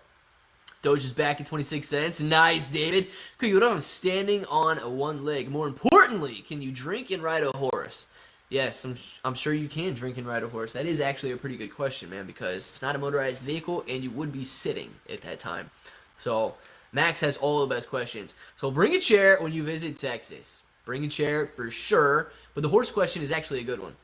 Doge is back at 26 cents. Nice, David. Could you know I'm standing on one leg? More importantly, can you drink and ride a horse? Yes, I'm sure you can drink and ride a horse. That is actually a pretty good question, man, because it's not a motorized vehicle, and you would be sitting at that time. So Max has all the best questions. So bring a chair when you visit Texas. Bring a chair for sure. But the horse question is actually a good one.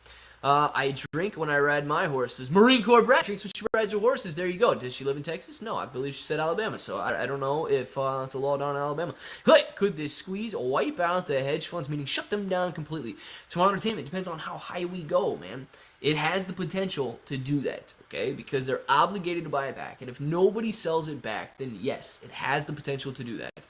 I drink when I ride my horses. Marine Corps brat drinks when she rides her horses. There you go. Does she live in Texas? No, I believe she said Alabama. So I don't know if it's a law down in Alabama. Could this squeeze wipe out the hedge funds, meaning shut them down completely? Tomorrow entertainment depends on how high we go, man. It has the potential to do that, okay? Because they're obligated to buy it back. And if nobody sells it back, then yes, it has the potential to do that.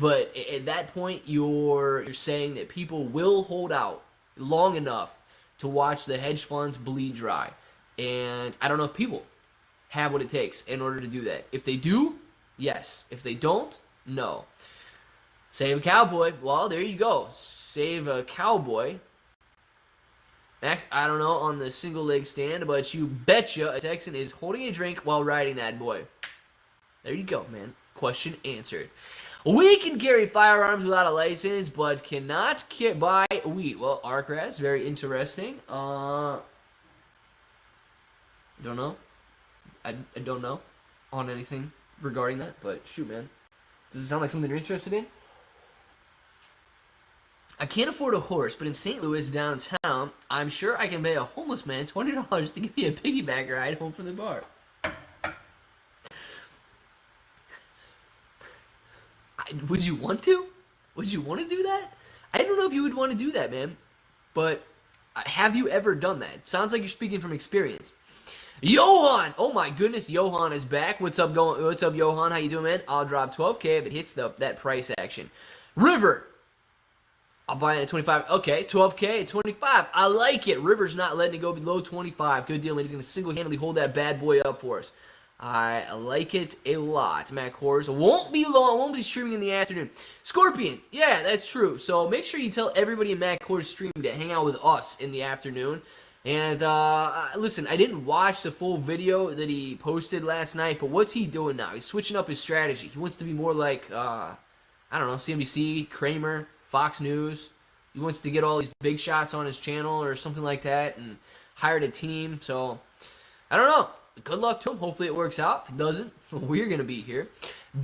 But at that point, you're saying that people will hold out long enough to watch the hedge funds bleed dry. And I don't know if people have what it takes in order to do that. If they do, yes. If they don't, no. Save a cowboy. Well, there you go. Save a cowboy. Max, I don't know on the single leg stand, but you betcha a Texan is holding a drink while riding that boy. There you go, man. Question answered. We can carry firearms without a license, but cannot buy weed. Well, Arcras, very interesting. Don't know. I don't know on anything regarding that, but shoot, man. Does it sound like something you're interested in? I can't afford a horse, but in St. Louis downtown, I'm sure I can pay a homeless man $20 to give me a piggyback ride home from the bar. Would you want to? Would you want to do that? I don't know if you would want to do that, man. But have you ever done that? It sounds like you're speaking from experience. Johan! Oh my goodness, Johan is back. What's up, Johan? How you doing, man? I'll drop 12K if it hits that price action. River. I'll buy it at 25. Okay, 12K at 25. I like it. River's not letting it go below 25. Good deal, man. He's going to single-handedly hold that bad boy up for us. I like it a lot. Matt Kors won't be long. Won't be streaming in the afternoon. Scorpion. Yeah, that's true. So make sure you tell everybody in Matt Kors' stream to hang out with us in the afternoon. And listen, I didn't watch the full video that he posted last night, but what's he doing now? He's switching up his strategy. He wants to be more like, I don't know, CNBC, Kramer, Fox News. He wants to get all these big shots on his channel or something like that and hired a team. So, I don't know. Good luck to him. Hopefully it works out. If it doesn't, we're going to be here.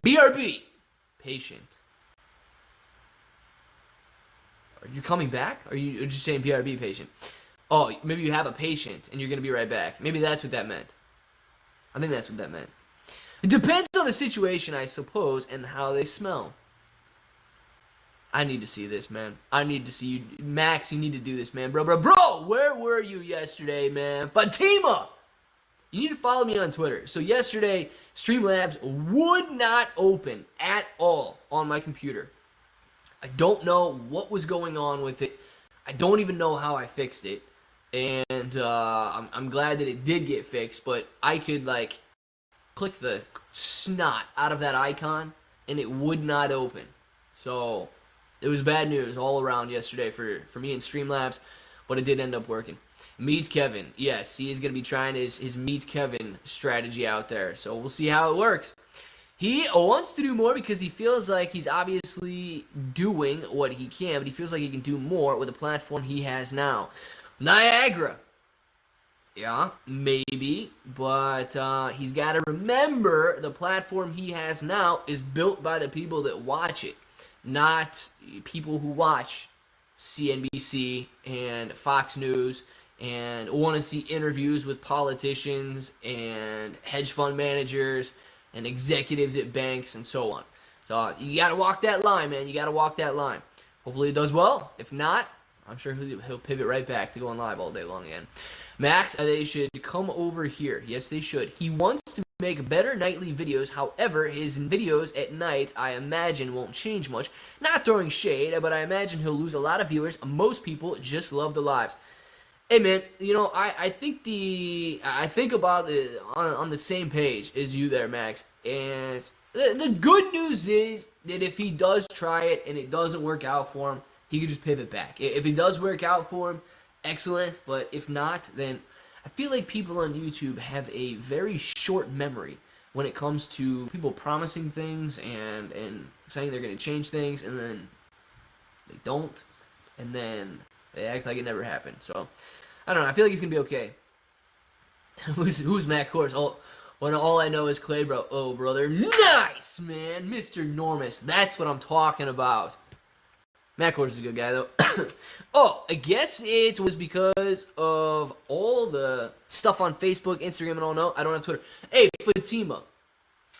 BRB. Patient. Are you coming back? Or are you just saying BRB patient? Oh, maybe you have a patient and you're going to be right back. Maybe that's what that meant. I think that's what that meant. It depends on the situation, I suppose, and how they smell. I need to see this, man. I need to see you. Max, you need to do this, man. Bro, where were you yesterday, man? Fatima! You need to follow me on Twitter. So yesterday, Streamlabs would not open at all on my computer. I don't know what was going on with it. I don't even know how I fixed it. And I'm glad that it did get fixed, but I could, like, click the snot out of that icon, and it would not open. So it was bad news all around yesterday for me and Streamlabs, but it did end up working. Meet Kevin. Yes, he is going to be trying his Meet Kevin strategy out there. So we'll see how it works. He wants to do more because he feels like he's obviously doing what he can, but he feels like he can do more with the platform he has now. Niagara. Yeah, maybe, but he's got to remember the platform he has now is built by the people that watch it, not people who watch CNBC and Fox News and want to see interviews with politicians and hedge fund managers and executives at banks and so on. So you got to walk that line, man. You got to walk that line. Hopefully it does well. If not, I'm sure he'll pivot right back to going live all day long again. Max, they should come over here. Yes, they should. He wants to make better nightly videos. However, his videos at night, I imagine, won't change much. Not throwing shade, but I imagine he'll lose a lot of viewers. Most people just love the lives. Hey, man, you know, I think about it on the same page as you there, Max. And the good news is that if he does try it and it doesn't work out for him, he can just pivot back. If it does work out for him, excellent. But if not, then I feel like people on YouTube have a very short memory when it comes to people promising things and saying they're going to change things, and then they don't, and then they act like it never happened. So, I don't know. I feel like he's going to be okay. Who's Matt Kors? When all I know is Clay, bro. Oh, brother. Nice, man. Mr. Normus. That's what I'm talking about. Matt Kors is a good guy, though. Oh, I guess it was because of all the stuff on Facebook, Instagram, and all. No, I don't have Twitter. Hey, Fatima.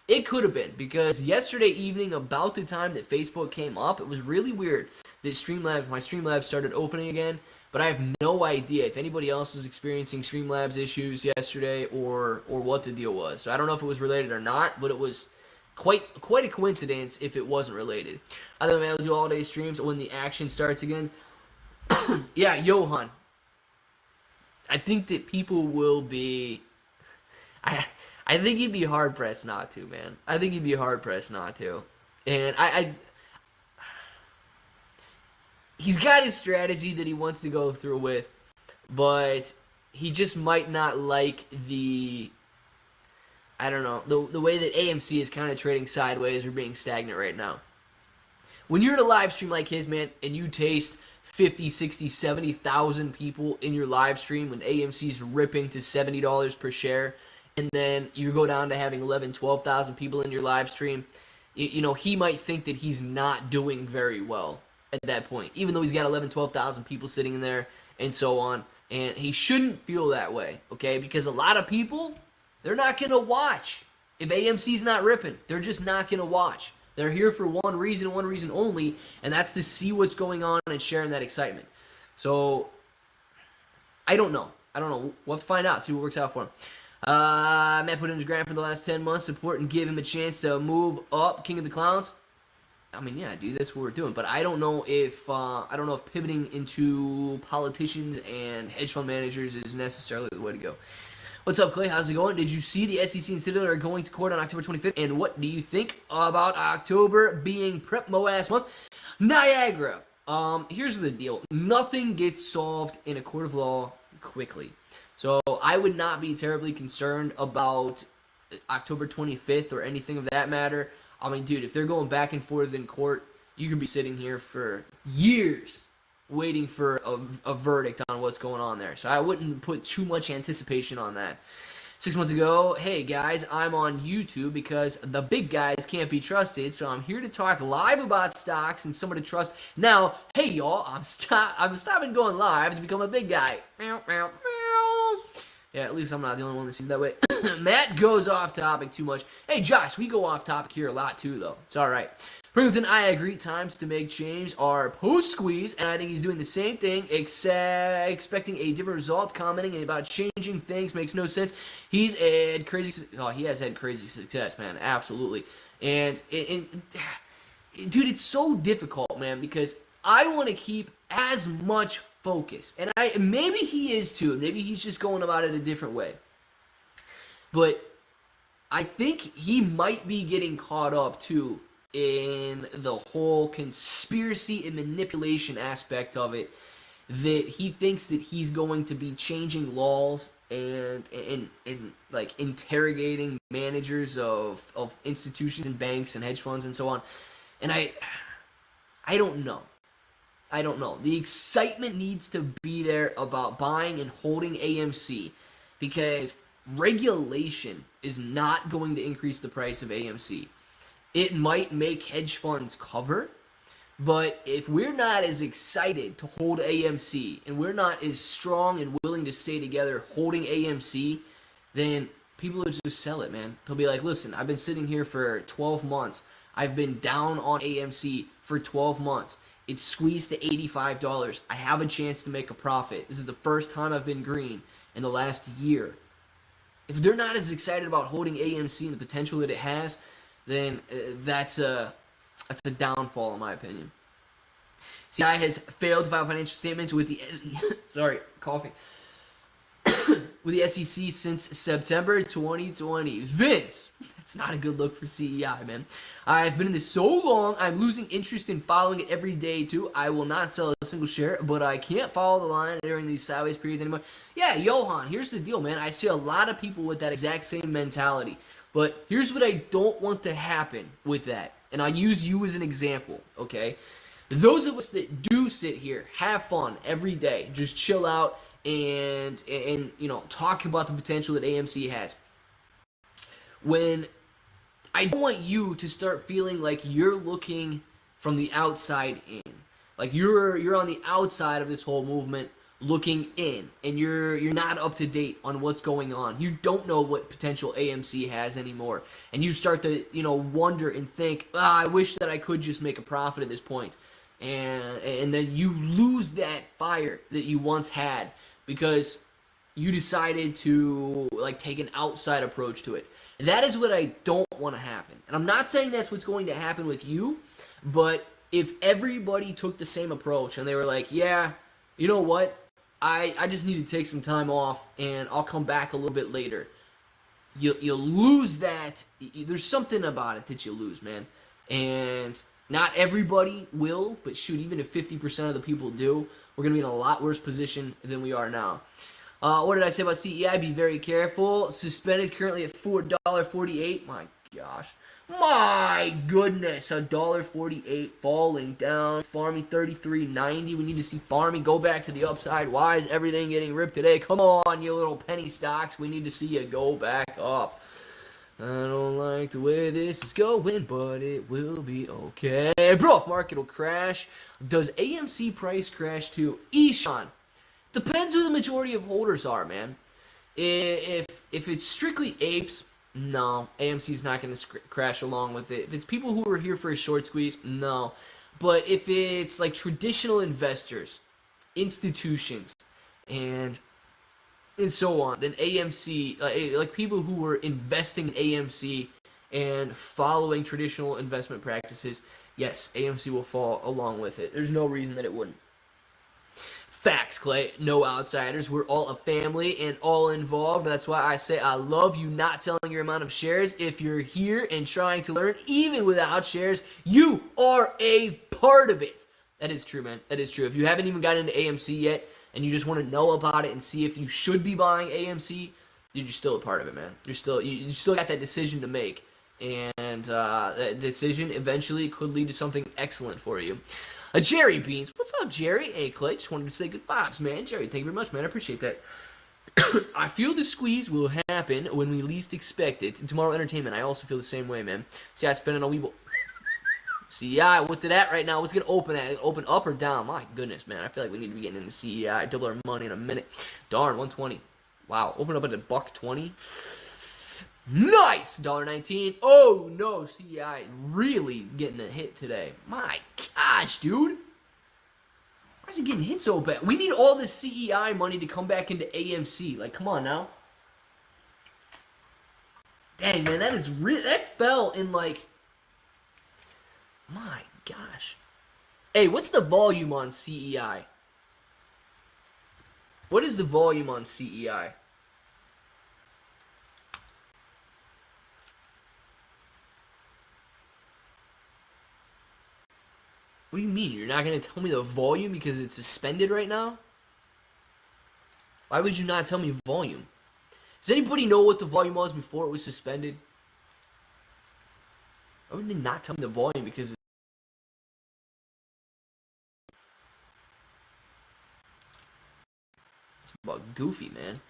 It could have been, because yesterday evening, about the time that Facebook came up, it was really weird that my Streamlabs started opening again. But I have no idea if anybody else was experiencing Streamlabs issues yesterday or what the deal was. So I don't know if it was related or not, but it was quite a coincidence if it wasn't related. I think I'll do all-day streams when the action starts again. Yeah, Johan. I think that people will be... I think you'd be hard-pressed not to, man. I think you'd be hard-pressed not to. And he's got his strategy that he wants to go through with, but he just might not like the way that AMC is kind of trading sideways or being stagnant right now. When you're in a live stream like his, man, and you taste 50, 60, 70,000 people in your live stream when AMC's ripping to $70 per share, and then you go down to having 11, 12,000 people in your live stream, you know, he might think that he's not doing very well at that point, even though he's got 11, 12,000 people sitting in there and so on. And he shouldn't feel that way, okay? Because a lot of people, they're not going to watch. If AMC's not ripping, they're just not going to watch. They're here for one reason only, and that's to see what's going on and sharing that excitement. So, I don't know. We'll have to find out, see what works out for him. Matt put in his grant for the last 10 months, support and give him a chance to move up, King of the Clowns. I mean, yeah, dude, that's what we're doing. But I don't know if pivoting into politicians and hedge fund managers is necessarily the way to go. What's up, Clay? How's it going? Did you see the SEC and Citadel are going to court on October 25th? And what do you think about October being Prep Moass month? Niagara. Here's the deal. Nothing gets solved in a court of law quickly. So I would not be terribly concerned about October 25th or anything of that matter. I mean, dude, if they're going back and forth in court, you could be sitting here for years waiting for a verdict on what's going on there. So I wouldn't put too much anticipation on that. 6 months ago, hey guys, I'm on YouTube because the big guys can't be trusted, so I'm here to talk live about stocks and someone to trust. Now, hey y'all, I'm stopping going live to become a big guy. Meow, meow, meow. Yeah, at least I'm not the only one that sees that way. Matt goes off topic too much. Hey Josh, we go off topic here a lot too, though. It's all right. Pringleton, I agree. Times to make change are post-squeeze, and I think he's doing the same thing, expecting a different result, commenting about changing things makes no sense. He has had crazy success, man, absolutely. And dude, it's so difficult, man, because I want to keep as much focus, and maybe he is too. Maybe he's just going about it a different way. But I think he might be getting caught up too in the whole conspiracy and manipulation aspect of it, that he thinks that he's going to be changing laws and like interrogating managers of institutions and banks and hedge funds and so on. And I don't know. I don't know. The excitement needs to be there about buying and holding AMC because regulation is not going to increase the price of AMC. It might make hedge funds cover, but if we're not as excited to hold AMC and we're not as strong and willing to stay together holding AMC, then people will just sell it, man. They'll be like, listen, I've been sitting here for 12 months. I've been down on AMC for 12 months. It's squeezed to $85. I have a chance to make a profit. This is the first time I've been green in the last year. If they're not as excited about holding AMC and the potential that it has, then that's a downfall in my opinion. CI has failed to file financial statements with the with the SEC since September 2020. Vince, that's not a good look for CEI, man. I've been in this so long, I'm losing interest in following it every day, too. I will not sell a single share, but I can't follow the line during these sideways periods anymore. Yeah, Johan, here's the deal, man. I see a lot of people with that exact same mentality. But here's what I don't want to happen with that. And I'll use you as an example, okay? Those of us that do sit here, have fun every day, just chill out, and you know, talk about the potential that AMC has. When I don't want you to start feeling like you're looking from the outside in, like you're on the outside of this whole movement looking in, and you're not up to date on what's going on. You don't know what potential AMC has anymore, and you start to wonder and think, I wish that I could just make a profit at this point, and then you lose that fire that you once had because you decided to take an outside approach to it. That is what I don't want to happen. And I'm not saying that's what's going to happen with you, but if everybody took the same approach and they were like, yeah, you know what? I just need to take some time off and I'll come back a little bit later. You lose that. There's something about it that you lose, man. And not everybody will, but shoot, even if 50% of the people do, we're going to be in a lot worse position than we are now. What did I say about CEI? Be very careful. Suspended currently at $4.48. My gosh. My goodness. $1.48 falling down. Farming 33.90. We need to see farming go back to the upside. Why is everything getting ripped today? Come on, you little penny stocks. We need to see you go back up. I don't like the way this is going, but it will be okay. Bro, if market will crash, does AMC price crash too? Eshan. Depends who the majority of holders are, man. If it's strictly apes, no, AMC's not going to crash along with it. If it's people who are here for a short squeeze, no. But if it's like traditional investors, institutions, and so on, then AMC, like people who are investing in AMC and following traditional investment practices, yes, AMC will fall along with it. There's no reason that it wouldn't. Facts, Clay. No outsiders. We're all a family and all involved. That's why I say I love you not telling your amount of shares. If you're here and trying to learn, even without shares, you are a part of it. That is true, man. That is true. If you haven't even gotten into AMC yet and you just want to know about it and see if you should be buying AMC, you're still a part of it, man. You still got that decision to make. And that decision eventually could lead to something excellent for you. Jerry Beans. What's up, Jerry? Hey, Clay. Just wanted to say good vibes, man. Jerry, thank you very much, man. I appreciate that. I feel the squeeze will happen when we least expect it. Tomorrow Entertainment, I also feel the same way, man. See, I spent it on Weeble. CEI, what's it at right now? What's it going to open at? Open up or down? My goodness, man. I feel like we need to be getting into CEI. Double our money in a minute. Darn, 120. Wow, open up at $1.20. Nice! $1.19. Oh, no, CEI really getting a hit today. My gosh, dude. Why is it getting hit so bad? We need all this CEI money to come back into AMC. Like, come on now. Dang, man, that is that fell in, like... My gosh. Hey, what's the volume on CEI? What is the volume on CEI? What do you mean? You're not going to tell me the volume because it's suspended right now? Why would you not tell me volume? Does anybody know what the volume was before it was suspended? Why would they not tell me the volume? Because it's about goofy, man.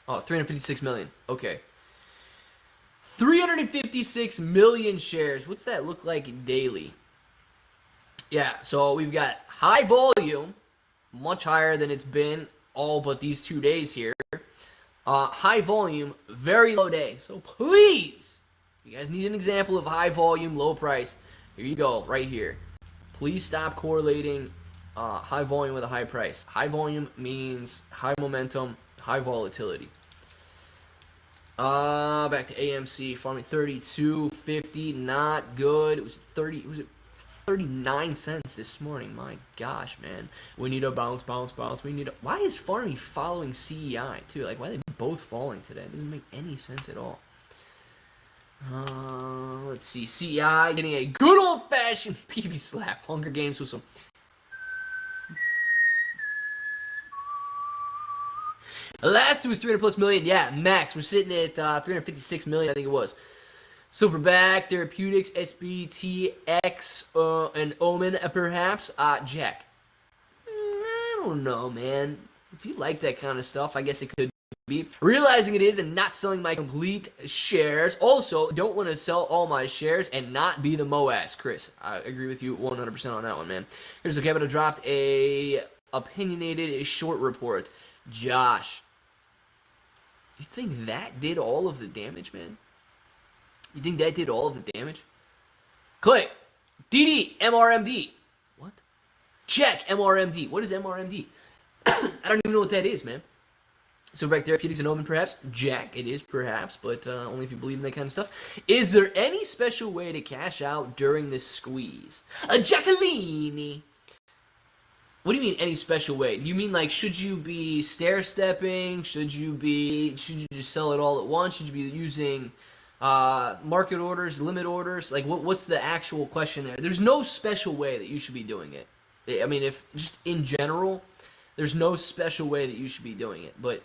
Oh, 356 million. Okay. 356 million shares. What's that look like daily? Yeah, so we've got high volume, much higher than it's been all but these 2 days here. High volume, very low day. So please, if you guys need an example of high volume, low price, here you go, right here. Please stop correlating high volume with a high price. High volume means high momentum, high volatility. Back to AMC, farming 32.50, not good. It was 39 cents this morning. My gosh, man. We need a bounce. We need a... Why is farming following CEI too? Like, why are they both falling today? It doesn't make any sense at all. Let's see. CEI getting a good old-fashioned PB slap. Hunger Games with some... Last was 300 plus million. Yeah, max. We're sitting at 356 million, I think it was. Silverback, Therapeutics, SBTX, and Omen, perhaps. Jack. I don't know, man. If you like that kind of stuff, I guess it could be. Realizing it is and not selling my complete shares. Also, don't want to sell all my shares and not be the MOAS. Chris, I agree with you 100% on that one, man. Here's the capital dropped a opinionated short report. Josh. You think that did all of the damage, man? You think that did all of the damage? Click. DD, MRMD. What? Check, MRMD. What is MRMD? I don't even know what that is, man. So, Break Therapeutics and Omen, perhaps? Jack, it is perhaps, but only if you believe in that kind of stuff. Is there any special way to cash out during this squeeze? A Jacqueline. What do you mean, any special way? Do you mean, like, should you be stair-stepping? Should you just sell it all at once? Should you be using market orders, limit orders? Like, what's the actual question there? There's no special way that you should be doing it. I mean, if just in general, there's no special way that you should be doing it. But,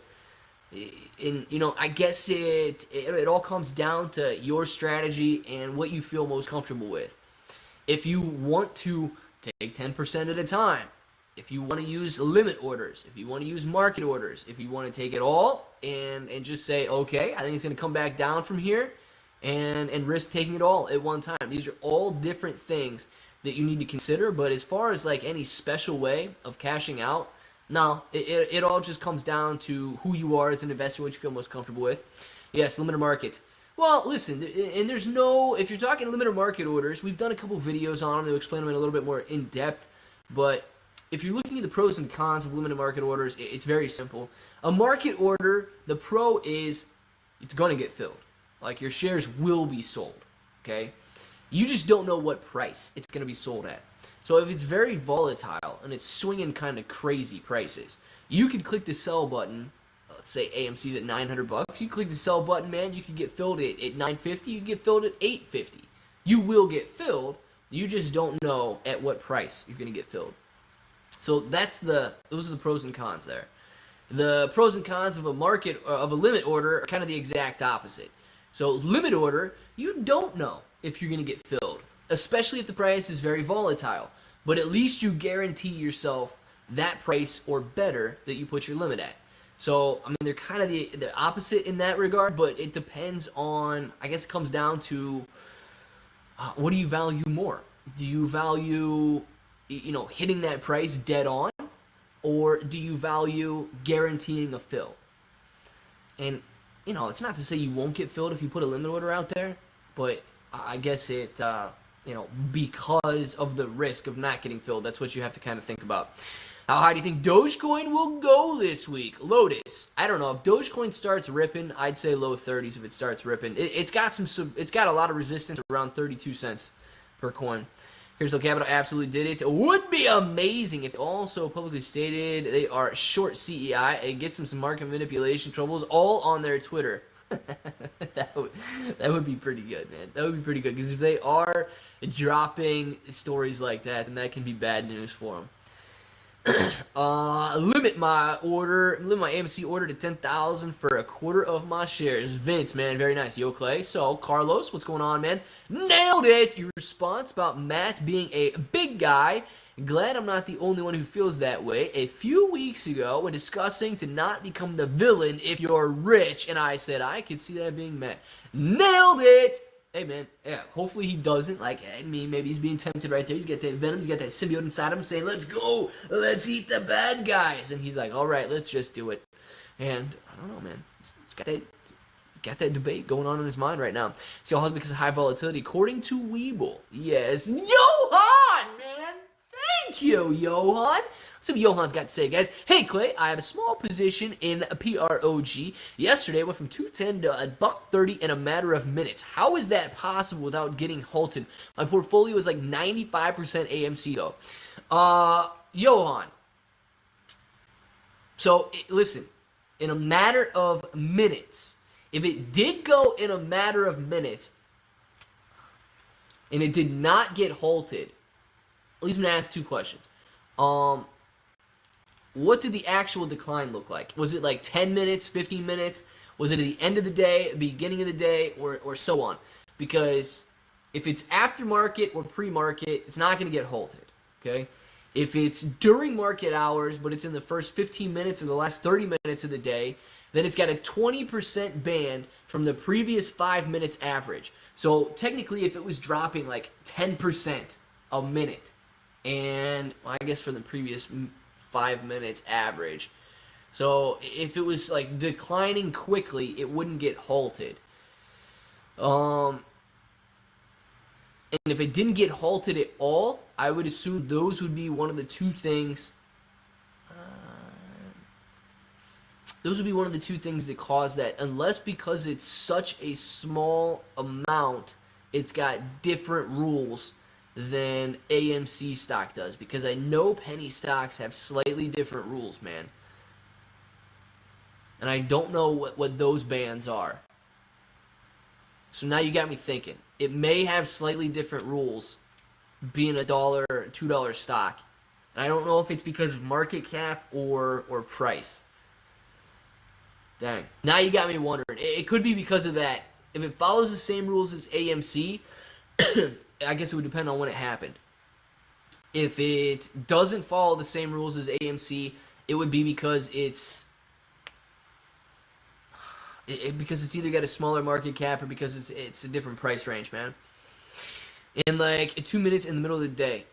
I guess it all comes down to your strategy and what you feel most comfortable with. If you want to take 10% at a time, if you want to use limit orders, if you want to use market orders, if you want to take it all and just say, okay, I think it's going to come back down from here and risk taking it all at one time. These are all different things that you need to consider. But as far as like any special way of cashing out, no, it all just comes down to who you are as an investor, what you feel most comfortable with. Yes, limited market. Well, listen, and there's no, if you're talking limited market orders, we've done a couple videos on them to explain them in a little bit more in depth, but if you're looking at the pros and cons of limited market orders, it's very simple. A market order, the pro is it's going to get filled. Like, your shares will be sold, okay? You just don't know what price it's going to be sold at. So if it's very volatile and it's swinging kind of crazy prices, you could click the sell button. Let's say AMC's at $900. You click the sell button, man, you could get filled at $950. You can get filled at $850. You will get filled. You just don't know at what price you're going to get filled. So those are the pros and cons there. The pros and cons of a limit order are kind of the exact opposite. So limit order, you don't know if you're going to get filled, especially if the price is very volatile. But at least you guarantee yourself that price or better that you put your limit at. So, I mean, they're kind of the opposite in that regard, but it depends on, I guess it comes down to what do you value more? Do you value hitting that price dead on, or do you value guaranteeing a fill? And, it's not to say you won't get filled if you put a limit order out there, but I guess it, because of the risk of not getting filled, that's what you have to kind of think about. How high do you think Dogecoin will go this week? Lotus. I don't know. If Dogecoin starts ripping, I'd say low 30s if it starts ripping. It's got a lot of resistance around 32 cents per coin. Crystal Capital absolutely did it. It would be amazing if they also publicly stated they are short CEI and get some market manipulation troubles all on their Twitter. that would be pretty good, man. That would be pretty good, because if they are dropping stories like that, then that can be bad news for them. Limit my AMC order to 10,000 for a quarter of my shares. Vince, man, very nice. Yo, Clay. So, Carlos, what's going on, man? Nailed it! Your response about Matt being a big guy. Glad I'm not the only one who feels that way. A few weeks ago, when discussing to not become the villain if you're rich, and I said I could see that being Matt. Nailed it! Hey, man, yeah, hopefully he doesn't. Like, I mean, maybe he's being tempted right there. He's got that venom, he's got that symbiote inside him saying, let's go, let's eat the bad guys. And he's like, all right, let's just do it. And I don't know, man. He's got that debate going on in his mind right now. See, all because of high volatility. According to Weeble, yes. Johan, man! Thank you, Johan. Let's see what Johan's got to say, guys. Hey, Clay, I have a small position in a PROG. Yesterday, I went from 210 to a $1.30 in a matter of minutes. How is that possible without getting halted? My portfolio is like 95% AMC, though. Johan. So, listen. In a matter of minutes, if it did go in a matter of minutes, and it did not get halted, at least I'm going to ask two questions. What did the actual decline look like? Was it like 10 minutes, 15 minutes? Was it at the end of the day, beginning of the day, or so on? Because if it's aftermarket or pre-market, it's not going to get halted, okay? If it's during market hours, but it's in the first 15 minutes or the last 30 minutes of the day, then it's got a 20% band from the previous 5 minutes average. So technically, if it was dropping like 10% a minute, and well, I guess for the previous 5 minutes average. So if it was like declining quickly, it wouldn't get halted. And if it didn't get halted at all, I would assume those would be one of the two things. Those would be one of the two things that cause that, unless because it's such a small amount, it's got different rules than AMC stock does, because I know penny stocks have slightly different rules, man. And I don't know what those bands are. So now you got me thinking. It may have slightly different rules being $1 or $2 stock. And I don't know if it's because of market cap or price. Dang. Now you got me wondering. It could be because of that. If it follows the same rules as AMC, I guess it would depend on when it happened. If it doesn't follow the same rules as AMC, it would be because it's either got a smaller market cap or because it's a different price range, man. In like 2 minutes in the middle of the day.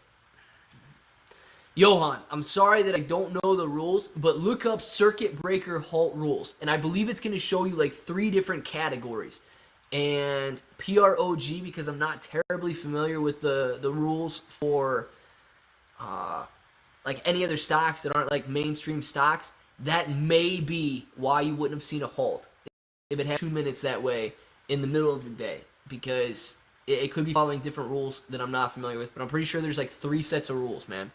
Johan, I'm sorry that I don't know the rules, but look up circuit breaker halt rules, and I believe it's going to show you like 3 different categories. And PROG, because I'm not terribly familiar with the rules for like any other stocks that aren't like mainstream stocks, that may be why you wouldn't have seen a halt if it had 2 minutes that way in the middle of the day, because it could be following different rules that I'm not familiar with, but I'm pretty sure there's like 3 sets of rules, man.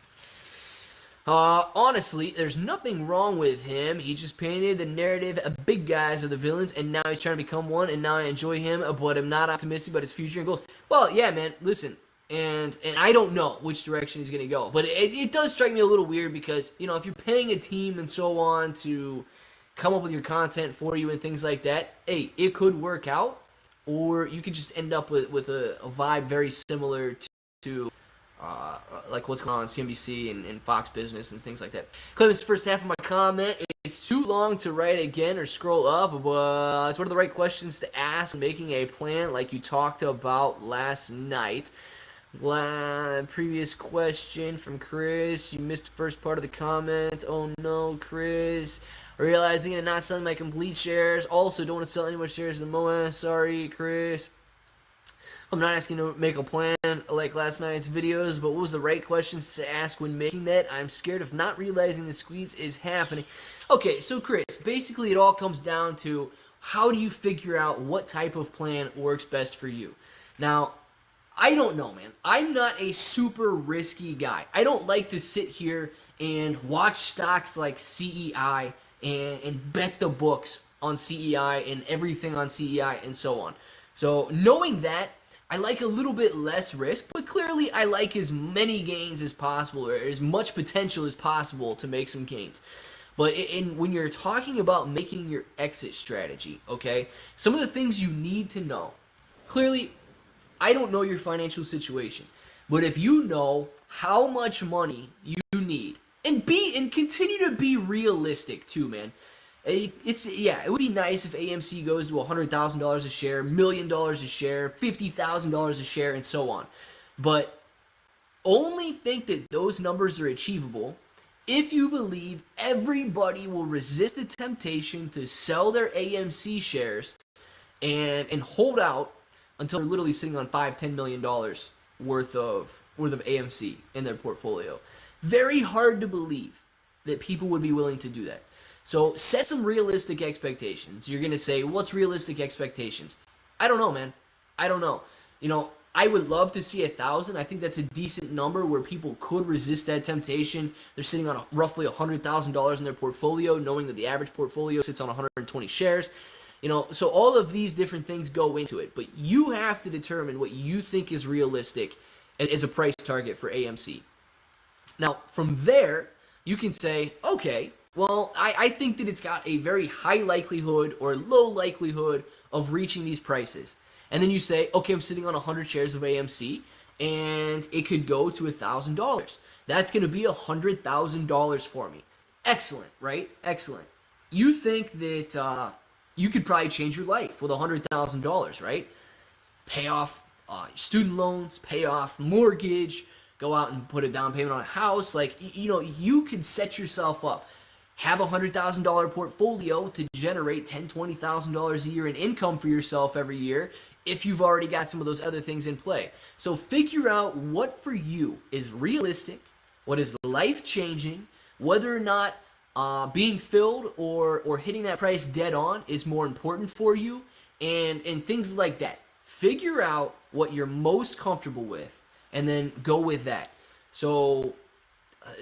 Honestly, there's nothing wrong with him. He just painted the narrative of big guys are the villains, and now he's trying to become one, and now I enjoy him, but I'm not optimistic about his future and goals. Well, yeah, man, listen, and I don't know which direction he's going to go, but it does strike me a little weird because, you know, if you're paying a team and so on to come up with your content for you and things like that, hey, it could work out, or you could just end up with a vibe very similar to like what's going on CNBC and Fox Business and things like that. Clemens, first half of my comment, it's too long to write again or scroll up, but it's one of the right questions to ask when making a plan like you talked about last night. Previous question from Chris, you missed the first part of the comment. Oh no, Chris. Realizing and not selling my complete shares. Also, don't want to sell any more shares in the MOA. Sorry, Chris. I'm not asking to make a plan like last night's videos, but what was the right questions to ask when making that? I'm scared of not realizing the squeeze is happening. Okay, so Chris, basically it all comes down to how do you figure out what type of plan works best for you? Now, I don't know, man. I'm not a super risky guy. I don't like to sit here and watch stocks like CEI and bet the books on CEI and everything on CEI and so on. So knowing that, I like a little bit less risk, but clearly I like as many gains as possible, or as much potential as possible to make some gains. But when you're talking about making your exit strategy, okay, some of the things you need to know. Clearly, I don't know your financial situation, but if you know how much money you need, and continue to be realistic too, man. It would be nice if AMC goes to $100,000 a share, $1 million a share, $50,000 a share, and so on. But only think that those numbers are achievable if you believe everybody will resist the temptation to sell their AMC shares and hold out until they're literally sitting on $5-10 million worth of AMC in their portfolio. Very hard to believe that people would be willing to do that. So set some realistic expectations. You're going to say, what's realistic expectations? I don't know, man. I don't know. I would love to see 1,000. I think that's a decent number where people could resist that temptation. They're sitting on roughly $100,000 in their portfolio, knowing that the average portfolio sits on 120 shares. So all of these different things go into it. But you have to determine what you think is realistic as a price target for AMC. Now, from there, you can say, okay, well, I think that it's got a very high likelihood or low likelihood of reaching these prices. And then you say, okay, I'm sitting on 100 shares of AMC, and it could go to $1,000. That's going to be $100,000 for me. Excellent, right? Excellent. You think that you could probably change your life with $100,000, right? Pay off student loans, pay off mortgage, go out and put a down payment on a house. You could set yourself up. Have a $100,000 portfolio to generate $10,000, $20,000 a year in income for yourself every year if you've already got some of those other things in play. So figure out what for you is realistic, what is life-changing, whether or not being filled or hitting that price dead on is more important for you, and things like that. Figure out what you're most comfortable with and then go with that. So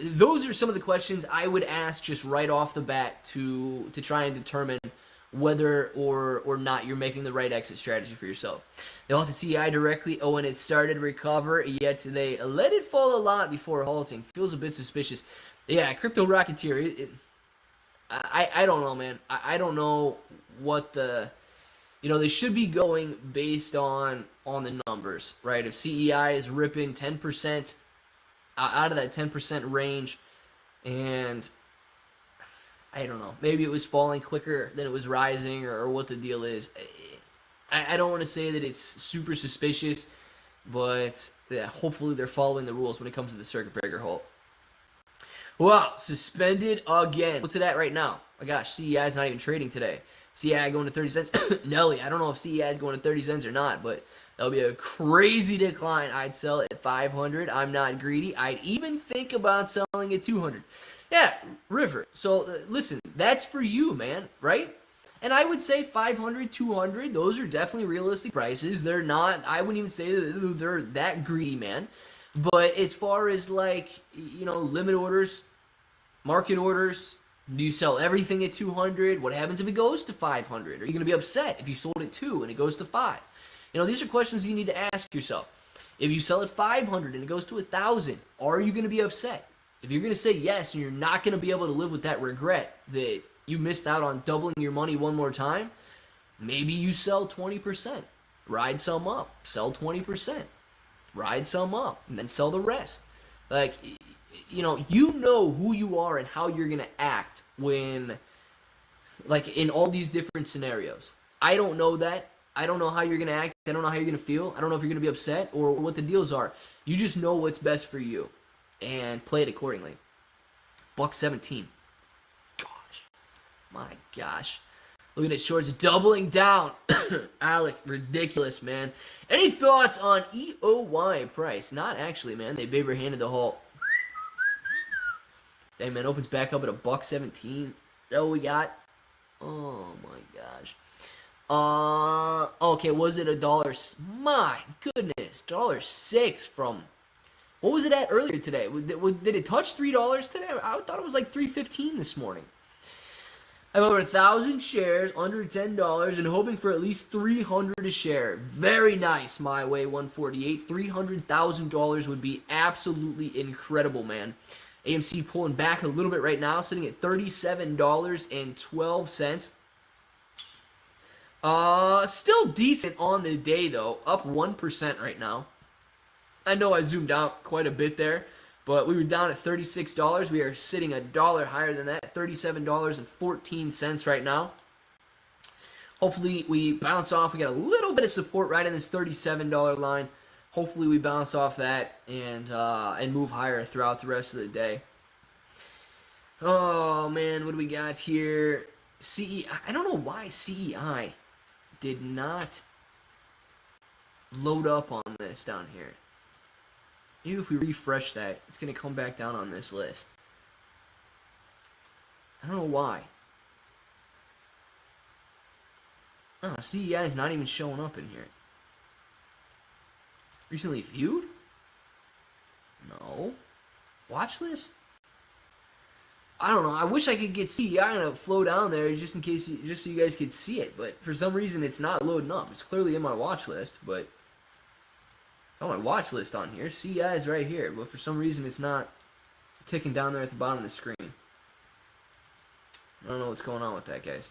those are some of the questions I would ask just right off the bat to try and determine whether or not you're making the right exit strategy for yourself. They halted CEI directly when it started to recover, yet they let it fall a lot before halting. Feels a bit suspicious. Yeah, Crypto Rocketeer, I don't know, man. I don't know what they should be going based on the numbers, right? If CEI is ripping 10% out of that 10% range, and I don't know, maybe it was falling quicker than it was rising, or what the deal is. I don't want to say that it's super suspicious, but yeah, hopefully they're following the rules when it comes to the circuit breaker halt. Wow, suspended again. What's it at right now? My gosh, CEI is not even trading today. CEI going to 30 cents. Nelly, I don't know if CEI is going to 30 cents or not, but that'll be a crazy decline. I'd sell it at 500. I'm not greedy. I'd even think about selling at 200. Yeah, River. So listen, that's for you, man, right? And I would say 500, 200, those are definitely realistic prices. They're not, I wouldn't even say that they're that greedy, man. But as far as limit orders, market orders, do you sell everything at 200? What happens if it goes to 500? Are you going to be upset if you sold at 2 and it goes to 5? These are questions you need to ask yourself. If you sell at 500 and it goes to 1,000, are you going to be upset? If you're going to say yes and you're not going to be able to live with that regret that you missed out on doubling your money one more time, maybe you sell 20%. Ride some up. Sell 20%. Ride some up. And then sell the rest. You know who you are and how you're going to act when, in all these different scenarios. I don't know that. I don't know how you're going to act. I don't know how you're going to feel. I don't know if you're going to be upset or what the deals are. You just know what's best for you and play it accordingly. $1.17. Gosh. My gosh. Look at it, shorts doubling down. Alec, ridiculous, man. Any thoughts on EOY price? Not actually, man. They Baber handed the halt. Hey, man, opens back up at $1.17. Oh, we got. Oh my gosh. Okay, was it $1? My goodness, $1.06 from. What was it at earlier today? Did it touch $3 today? I thought it was like $3.15 this morning. I have over 1,000 shares under $10 and hoping for at least 300 a share. Very nice, my way 148. $300,000 would be absolutely incredible, man. AMC pulling back a little bit right now, sitting at $37.12. Still decent on the day though, up 1% right now. I know I zoomed out quite a bit there, but we were down at $36. We are sitting a dollar higher than that, $37.14 right now. Hopefully we bounce off. We got a little bit of support right in this $37 line. Hopefully we bounce off that and move higher throughout the rest of the day. Oh man, what do we got here? CEI. I don't know why CEI did not load up on this down here. Maybe if we refresh that, it's going to come back down on this list. I don't know why. Oh, CEI is not even showing up in here. Recently viewed? No. Watch list? I don't know. I wish I could get CEI to flow down there just in case, just so you guys could see it. But for some reason, it's not loading up. It's clearly in my watch list, but on my watch list on here, CEI is right here. But for some reason, it's not ticking down there at the bottom of the screen. I don't know what's going on with that, guys.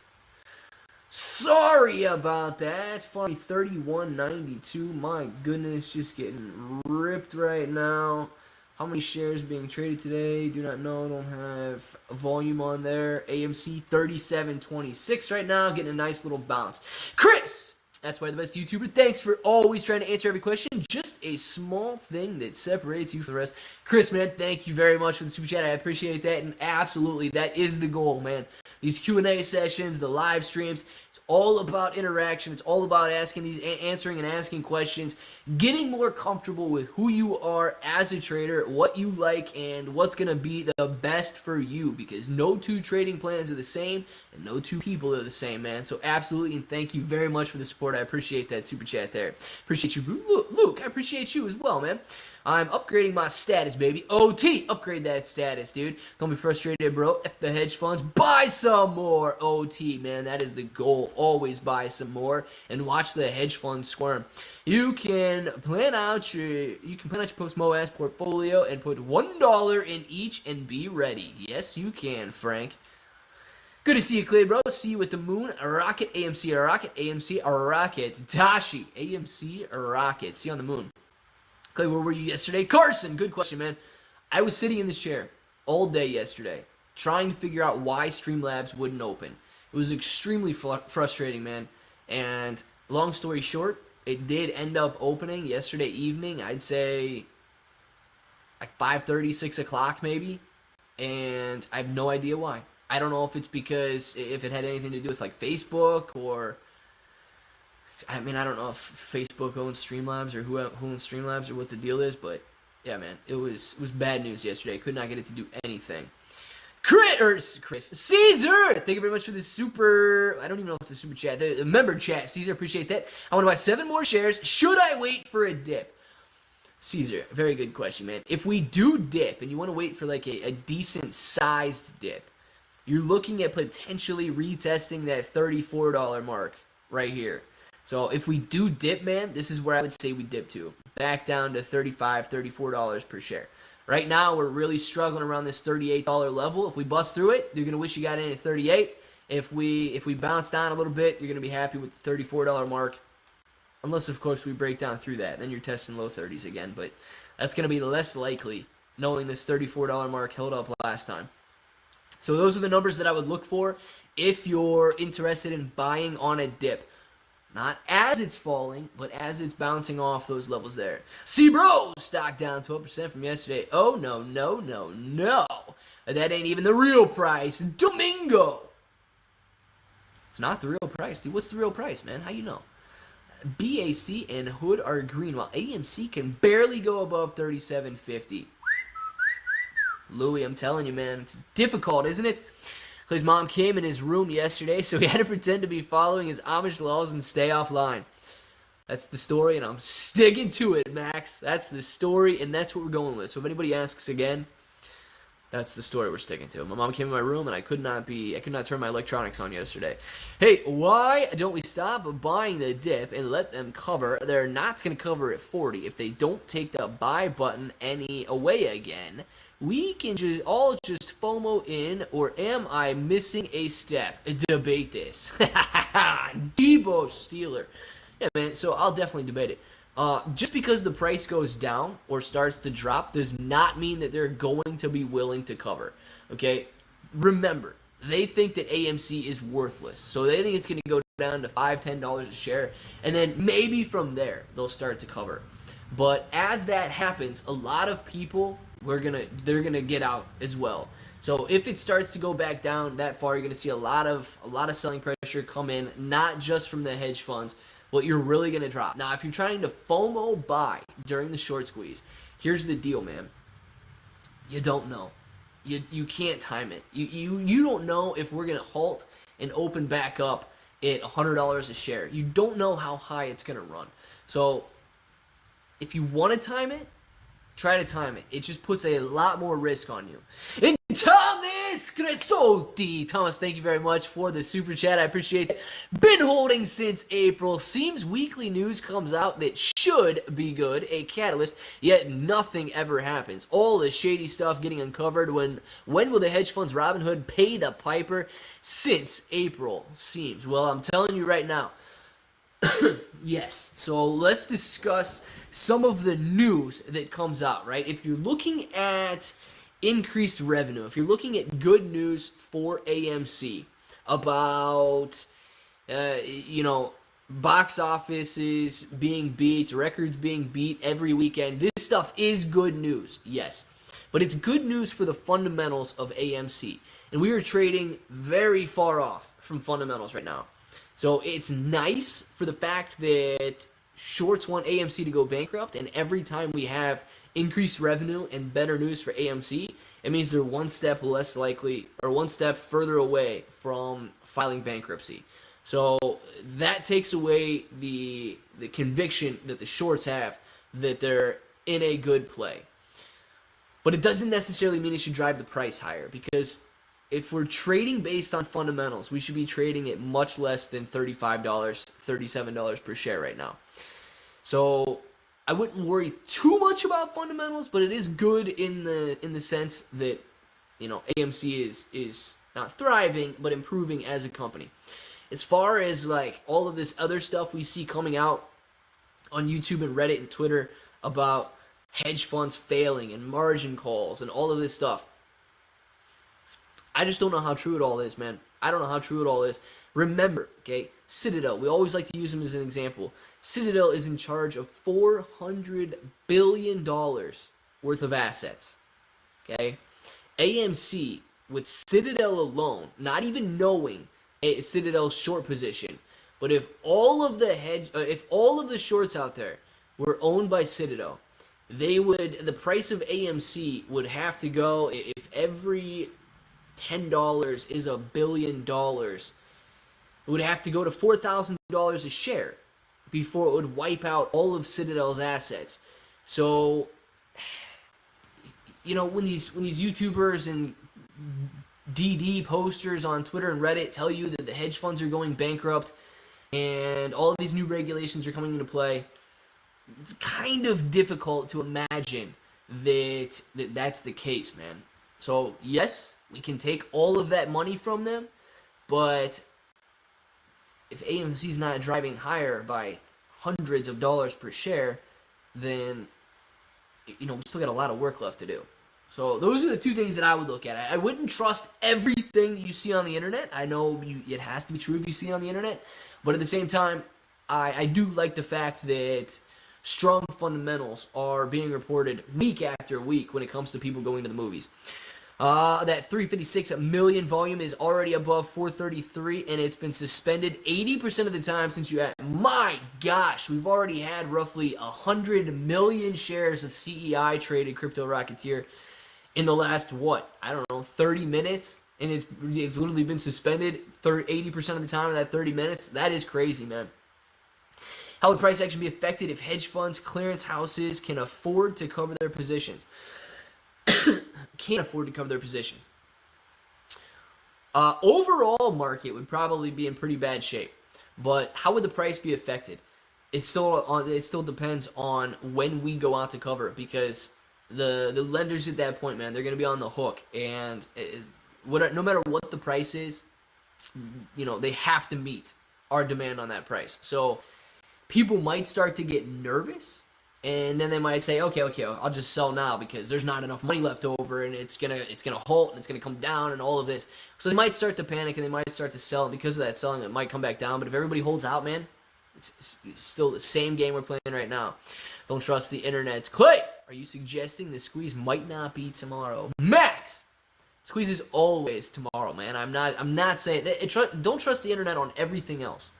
Sorry about that. Funny 31.92. My goodness, just getting ripped right now. How many shares being traded today? Do not know. Don't have a volume on there. AMC 37.26 right now. Getting a nice little bounce. Chris! That's why the best YouTuber. Thanks for always trying to answer every question. Just a small thing that separates you from the rest. Chris, man, thank you very much for the super chat. I appreciate that. And absolutely, that is the goal, man. These Q&A sessions, the live streams, it's all about interaction. It's all about answering and asking questions, getting more comfortable with who you are as a trader, what you like, and what's going to be the best for you, because no two trading plans are the same and no two people are the same, man. So absolutely, and thank you very much for the support. I appreciate that super chat there. Appreciate you, Luke. I appreciate you as well, man. I'm upgrading my status, baby. OT, upgrade that status, dude. Don't be frustrated, bro. F the hedge funds. Buy some more. OT, man. That is the goal. Always buy some more and watch the hedge funds squirm. You can plan out your post-MOAS portfolio and put $1 in each and be ready. Yes, you can, Frank. Good to see you, Clay, bro. See you with the moon. Rocket, AMC Rocket, AMC Rocket. Tashi, AMC Rocket. See you on the moon. Clay, where were you yesterday? Carson, good question, man. I was sitting in this chair all day yesterday trying to figure out why Streamlabs wouldn't open. It was extremely frustrating, man. And long story short, it did end up opening yesterday evening. I'd say like 5:30, 6 o'clock maybe. And I have no idea why. I don't know if it's because if it had anything to do with like Facebook or... I mean, I don't know if Facebook owns Streamlabs or who owns Streamlabs or what the deal is, but yeah, man, it was bad news yesterday. Could not get it to do anything. Chris, Caesar, thank you very much for the super. I don't even know if it's a super chat. The member chat, Caesar, appreciate that. I want to buy 7 more shares. Should I wait for a dip? Caesar, very good question, man. If we do dip and you want to wait for like a decent sized dip, you're looking at potentially retesting that $34 mark right here. So if we do dip, man, this is where I would say we dip to. Back down to $35, $34 per share. Right now, we're really struggling around this $38 level. If we bust through it, you're going to wish you got in at 38. If we bounce down a little bit, you're going to be happy with the $34 mark. Unless, of course, we break down through that. Then you're testing low 30s again. But that's going to be less likely, knowing this $34 mark held up last time. So those are the numbers that I would look for if you're interested in buying on a dip. Not as it's falling, but as it's bouncing off those levels there. C-Bro, stock down 12% from yesterday. Oh, no. That ain't even the real price. Domingo. It's not the real price, dude. What's the real price, man? How you know? BAC and Hood are green, while AMC can barely go above 37.50. Louis, I'm telling you, man, it's difficult, isn't it? Clay's mom came in his room yesterday, so he had to pretend to be following his Amish laws and stay offline. That's the story, and I'm sticking to it, Max. That's the story, and that's what we're going with. So if anybody asks again, That's the story we're sticking to. My mom came in my room and I could not turn my electronics on yesterday. Hey, why don't we stop buying the dip and let them cover? They're not going to cover at 40. If they don't take the buy button any away again, we can just FOMO in, or am I missing a step? Debate this. Debo Steeler. Yeah, man, so I'll definitely debate it. Just because the price goes down or starts to drop does not mean that they're going to be willing to cover. Okay? Remember, they think that AMC is worthless. So they think it's going to go down to $5, $10 a share. And then maybe from there, they'll start to cover. But as that happens, a lot of people, they're gonna get out as well. So if it starts to go back down that far, you're going to see a lot of selling pressure come in, not just from the hedge funds, but you're really going to drop. Now, if you're trying to FOMO buy during the short squeeze, here's the deal, man. You don't know. You can't time it. You don't know if we're going to halt and open back up at $100 a share. You don't know how high it's going to run. So if you want to time it, try to time it. It just puts a lot more risk on you. And Thomas Cresotti. Thomas, thank you very much for the super chat. I appreciate it. Been holding since April. Seems weekly news comes out that should be good. A catalyst, yet nothing ever happens. All the shady stuff getting uncovered. When will the hedge funds Robinhood pay the piper? Since April, seems. Well, I'm telling you right now. Yes. So let's discuss some of the news that comes out, right? If you're looking at increased revenue, if you're looking at good news for AMC about, box offices being beat, records being beat every weekend, this stuff is good news, yes. But it's good news for the fundamentals of AMC. And we are trading very far off from fundamentals right now. So it's nice for the fact that shorts want AMC to go bankrupt, and every time we have increased revenue and better news for AMC, it means they're one step less likely or one step further away from filing bankruptcy. So that takes away the conviction that the shorts have that they're in a good play. But it doesn't necessarily mean it should drive the price higher, because if we're trading based on fundamentals, we should be trading at much less than $35, $37 per share right now. So I wouldn't worry too much about fundamentals, but it is good in the sense that, AMC is not thriving, but improving as a company. As far as like all of this other stuff we see coming out on YouTube and Reddit and Twitter about hedge funds failing and margin calls and all of this stuff, I just don't know how true it all is, man. I don't know how true it all is. Remember, okay, Citadel, we always like to use them as an example. Citadel is in charge of $400 billion worth of assets, okay? AMC, with Citadel alone, not even knowing a Citadel's short position, but if all of the shorts out there were owned by Citadel, the price of AMC would have to go, if every $10 is $1 billion, it would have to go to $4,000 a share before it would wipe out all of Citadel's assets. So, when these YouTubers and DD posters on Twitter and Reddit tell you that the hedge funds are going bankrupt and all of these new regulations are coming into play, it's kind of difficult to imagine that that's the case, man. So, yes, we can take all of that money from them, but if AMC's not driving higher by hundreds of dollars per share, then, we still got a lot of work left to do. So those are the two things that I would look at. I wouldn't trust everything that you see on the internet. I know it has to be true if you see it on the internet, but at the same time, I do like the fact that strong fundamentals are being reported week after week when it comes to people going to the movies. That 356 million volume is already above 433, and it's been suspended 80% of the time since you had. My gosh, we've already had roughly 100 million shares of CEI traded, Crypto Rocketeer, in the last, 30 minutes? And it's literally been suspended 80% of the time of that 30 minutes? That is crazy, man. How would price action be affected if hedge funds, clearance houses can afford to cover their positions? can't afford to cover their positions. Overall market would probably be in pretty bad shape, but how would the price be affected? It still depends on when we go out to cover it, because the lenders at that point, man, they're going to be on the hook, and no matter what the price is, they have to meet our demand on that price. So people might start to get nervous, and then they might say, okay, I'll just sell now because there's not enough money left over, and it's gonna halt, and it's gonna come down, and all of this. So they might start to panic, and they might start to sell, and because of that selling, it might come back down. But if everybody holds out, man, it's still the same game we're playing right now. Don't trust the internet. Clay, are you suggesting the squeeze might not be tomorrow? Max, squeeze is always tomorrow, man. I'm not saying that. Don't trust the internet on everything else.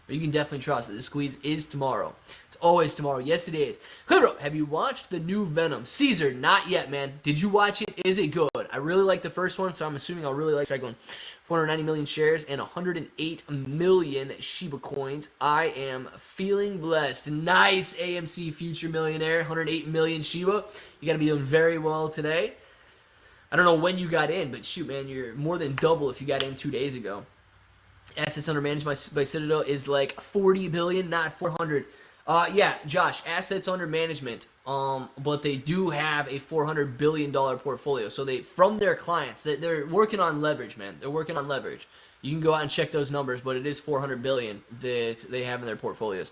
But you can definitely trust that the squeeze is tomorrow. It's always tomorrow. Yes, it is. Clibro, have you watched the new Venom? Caesar, not yet, man. Did you watch it? Is it good? I really like the first one, so I'm assuming I'll really like second one. 490 million shares and 108 million SHIB coins. I am feeling blessed. Nice, AMC Future Millionaire. 108 million SHIB. You got to be doing very well today. I don't know when you got in, but shoot, man, you're more than double if you got in 2 days ago. Assets under management by Citadel is like 40 billion, not 400. Yeah, Josh, assets under management. But they do have a $400 billion portfolio. So from their clients, they're working on leverage, man. They're working on leverage. You can go out and check those numbers, but it is 400 billion that they have in their portfolios.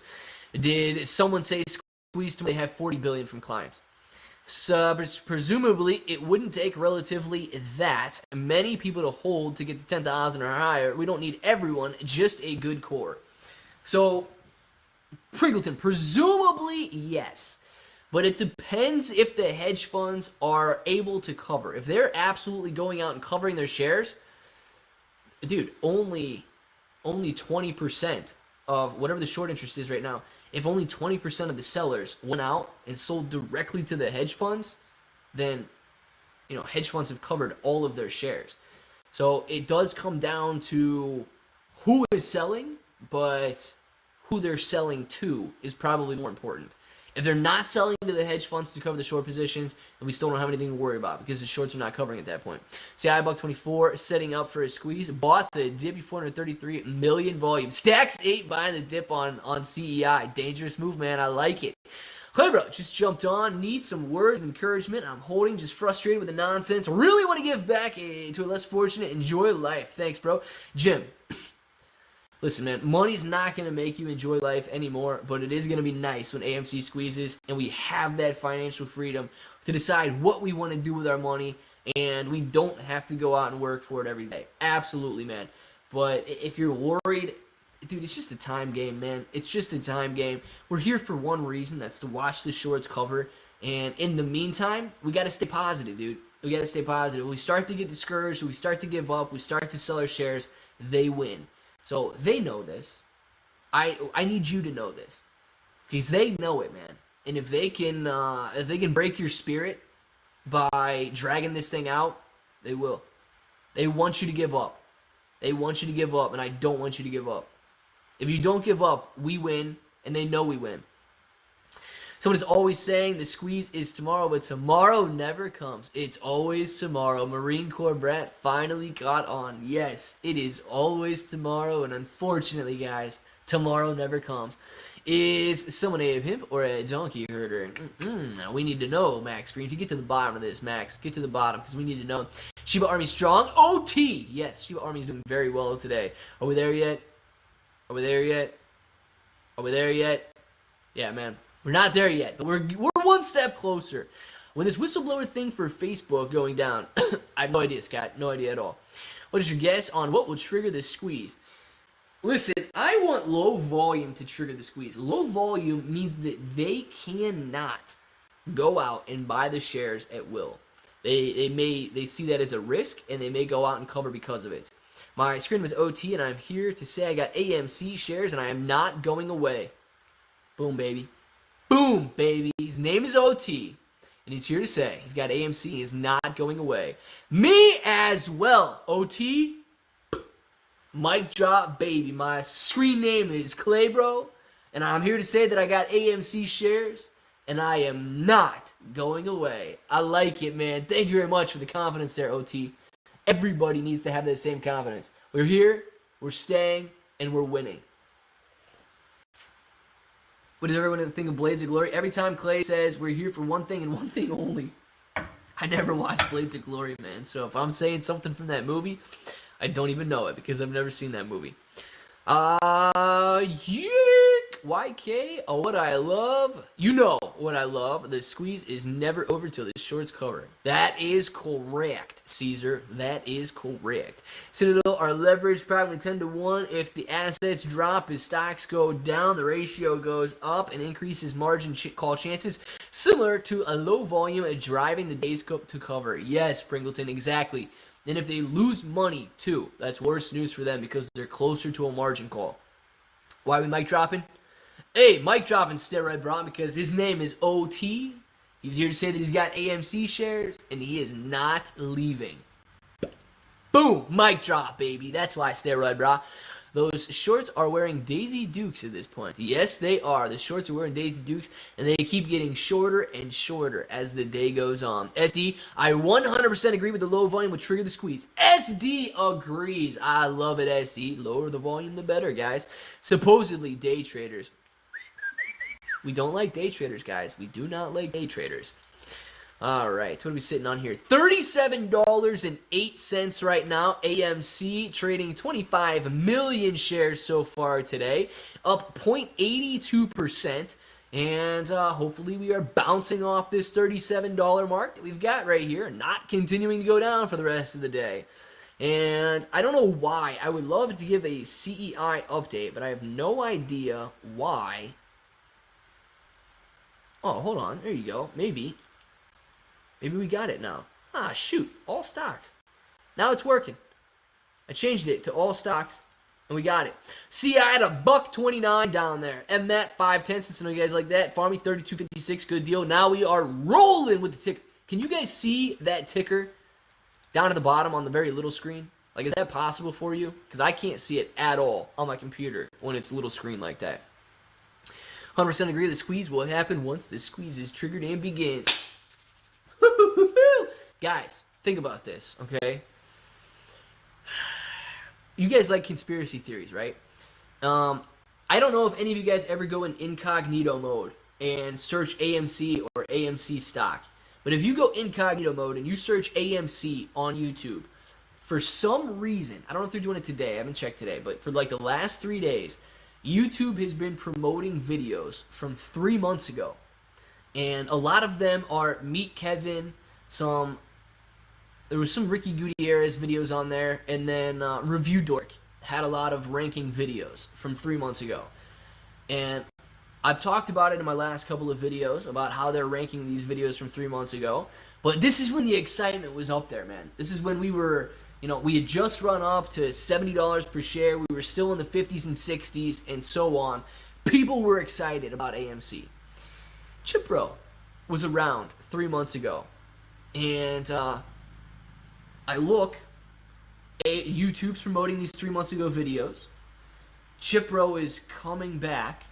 Did someone say squeeze to they have 40 billion from clients? So presumably, it wouldn't take relatively that many people to hold to get to 10,000 or higher. We don't need everyone, just a good core. So, Pringleton, presumably, yes. But it depends if the hedge funds are able to cover. If they're absolutely going out and covering their shares, dude, only 20% of whatever the short interest is right now, if only 20% of the sellers went out and sold directly to the hedge funds, then hedge funds have covered all of their shares. So it does come down to who is selling, but who they're selling to is probably more important. If they're not selling to the hedge funds to cover the short positions, then we still don't have anything to worry about because the shorts are not covering at that point. See, iBuck24 setting up for a squeeze. Bought the dip 433 million volume. Stacks 8 buying the dip on CEI. Dangerous move, man. I like it. Hey, bro, just jumped on. Need some words of encouragement. I'm holding, just frustrated with the nonsense. Really want to give back to a less fortunate. Enjoy life. Thanks, bro. Jim. Listen, man, money's not going to make you enjoy life anymore, but it is going to be nice when AMC squeezes and we have that financial freedom to decide what we want to do with our money, and we don't have to go out and work for it every day. Absolutely, man. But if you're worried, dude, it's just a time game, man. It's just a time game. We're here for one reason. That's to watch the shorts cover, and in the meantime, we got to stay positive, dude. We got to stay positive. When we start to get discouraged, we start to give up, we start to sell our shares, they win. So they know this. I need you to know this, because they know it, man. And if they can break your spirit by dragging this thing out, they will. They want you to give up. They want you to give up, and I don't want you to give up. If you don't give up, we win, and they know we win. Someone is always saying the squeeze is tomorrow, but tomorrow never comes. It's always tomorrow. Marine Corps Brat finally got on. Yes, it is always tomorrow, and unfortunately, guys, tomorrow never comes. Is someone a pimp or a donkey herder? We need to know, Max Green. If you get to the bottom of this, Max, get to the bottom, because we need to know. Shiba Army strong. OT! Yes, Shiba Army is doing very well today. Are we there yet? Are we there yet? Are we there yet? Yeah, man. We're not there yet, but we're one step closer. When this whistleblower thing for Facebook going down, I have no idea, Scott. No idea at all. What is your guess on what will trigger this squeeze? Listen, I want low volume to trigger the squeeze. Low volume means that they cannot go out and buy the shares at will. They see that as a risk, and they may go out and cover because of it. My screen was OT, and I'm here to say I got AMC shares, and I am not going away. Boom, baby. Boom, baby. His name is OT, and he's here to say he's got AMC. He is not going away. Me as well, OT. Mic drop, baby. My screen name is Clay, bro, and I'm here to say that I got AMC shares, and I am not going away. I like it, man. Thank you very much for the confidence there, OT. Everybody needs to have that same confidence. We're here, we're staying, and we're winning. What does everyone think of Blades of Glory? Every time Clay says we're here for one thing and one thing only, I never watched Blades of Glory, man. So if I'm saying something from that movie, I don't even know it because I've never seen that movie. YK, oh, what I love. You know what I love. The squeeze is never over till the short's covered. That is correct, Caesar. That is correct. Citadel are leveraged probably 10 to 1. If the assets drop as stocks go down, the ratio goes up and increases margin call chances, similar to a low volume at driving the day's to cover. Yes, Pringleton, exactly. And if they lose money, too, that's worse news for them because they're closer to a margin call. Why are we mic dropping? Hey, mic dropping steroid bro because his name is OT. He's here to say that he's got AMC shares, and he is not leaving. Boom, mic drop, baby. That's why steroid bro. Those shorts are wearing Daisy Dukes at this point. Yes, they are. The shorts are wearing Daisy Dukes, and they keep getting shorter and shorter as the day goes on. SD, I 100% agree with the low volume would trigger the squeeze. SD agrees. I love it, SD. Lower the volume, the better, guys. Supposedly, day traders. We don't like day traders, guys. We do not like day traders. All right, what are we sitting on here? $37.08 right now. AMC trading 25 million shares so far today, up 0.82%. And hopefully we are bouncing off this $37 mark that we've got right here, not continuing to go down for the rest of the day. And I don't know why. I would love to give a CEI update, but I have no idea why. Oh, hold on. There you go. Maybe we got it now. Ah, shoot. All stocks. Now it's working. I changed it to all stocks, and we got it. See, I had a $1.29 down there. MMAT 5.10, since I know you guys like that. Farmy 32.56, good deal. Now we are rolling with the ticker. Can you guys see that ticker down at the bottom on the very little screen? Like, is that possible for you? Because I can't see it at all on my computer when it's a little screen like that. 100% agree the squeeze will happen once the squeeze is triggered and begins. Guys, think about this, okay? You guys like conspiracy theories, right? I don't know if any of you guys ever go in incognito mode and search AMC or AMC stock. But if you go incognito mode and you search AMC on YouTube, for some reason, I don't know if they're doing it today, I haven't checked today, but for like the last 3 days, YouTube has been promoting videos from 3 months ago. And a lot of them are Meet Kevin, there was some Ricky Gutierrez videos on there, and then Review Dork had a lot of ranking videos from 3 months ago. And I've talked about it in my last couple of videos about how they're ranking these videos from 3 months ago. But this is when the excitement was up there, man. This is when we were, we had just run up to $70 per share. We were still in the 50s and 60s and so on. People were excited about AMC. Chipro was around 3 months ago. And I look, YouTube's promoting these 3 months ago videos. Chipro is coming back.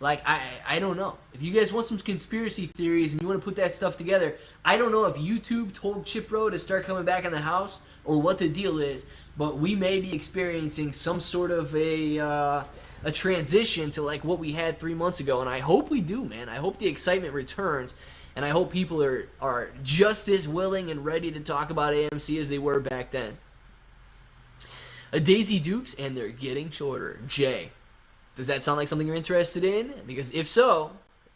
Like, I don't know. If you guys want some conspiracy theories and you want to put that stuff together, I don't know if YouTube told Chipro to start coming back in the house or what the deal is, but we may be experiencing some sort of a transition to like what we had 3 months ago, and I hope we do, man. I hope the excitement returns, and I hope people are just as willing and ready to talk about AMC as they were back then. A Daisy Dukes, and they're getting shorter. Jay, does that sound like something you're interested in? Because if so,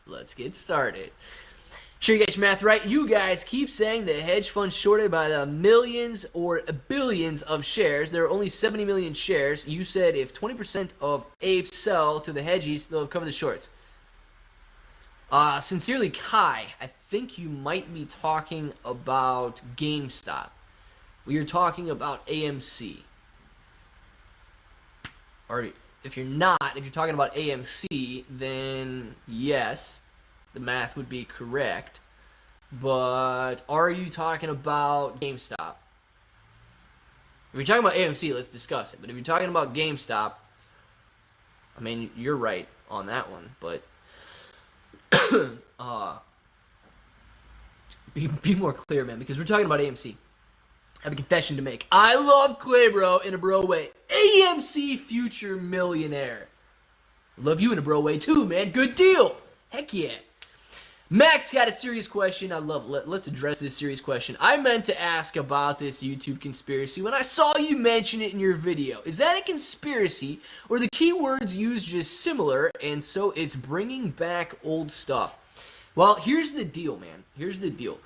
let's get started. Sure you got your math right. You guys keep saying the hedge fund shorted by the millions or billions of shares. There are only 70 million shares. You said if 20% of apes sell to the hedgies, they'll cover the shorts. Sincerely, Kai, I think you might be talking about GameStop. We are talking about AMC. Or if you're talking about AMC, then yes, the math would be correct. But are you talking about GameStop? If you're talking about AMC, let's discuss it. But if you're talking about GameStop, I mean, you're right on that one. But uh, be more clear, man, because we're talking about AMC. I have a confession to make. I love Clay, bro, in a bro way. AMC future millionaire. Love you in a bro way too, man. Good deal. Heck yeah. Max got a serious question. I love it. Let's address this serious question. I meant to ask about this YouTube conspiracy when I saw you mention it in your video. Is that a conspiracy, or the keywords used just similar, and so it's bringing back old stuff? Well, here's the deal, man. Here's the deal.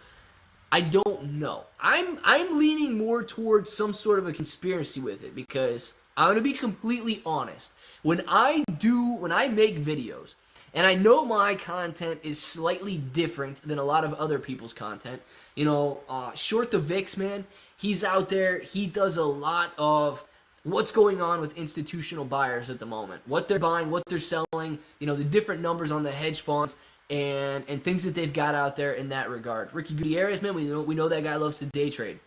I don't know. I'm leaning more towards some sort of a conspiracy with it, because I'm going to be completely honest. When I make videos, and I know my content is slightly different than a lot of other people's content. You know, Short the VIX, man, he's out there. He does a lot of what's going on with institutional buyers at the moment. What they're buying, what they're selling, you know, the different numbers on the hedge funds and things that they've got out there in that regard. Ricky Gutierrez, man, we know that guy loves to day trade.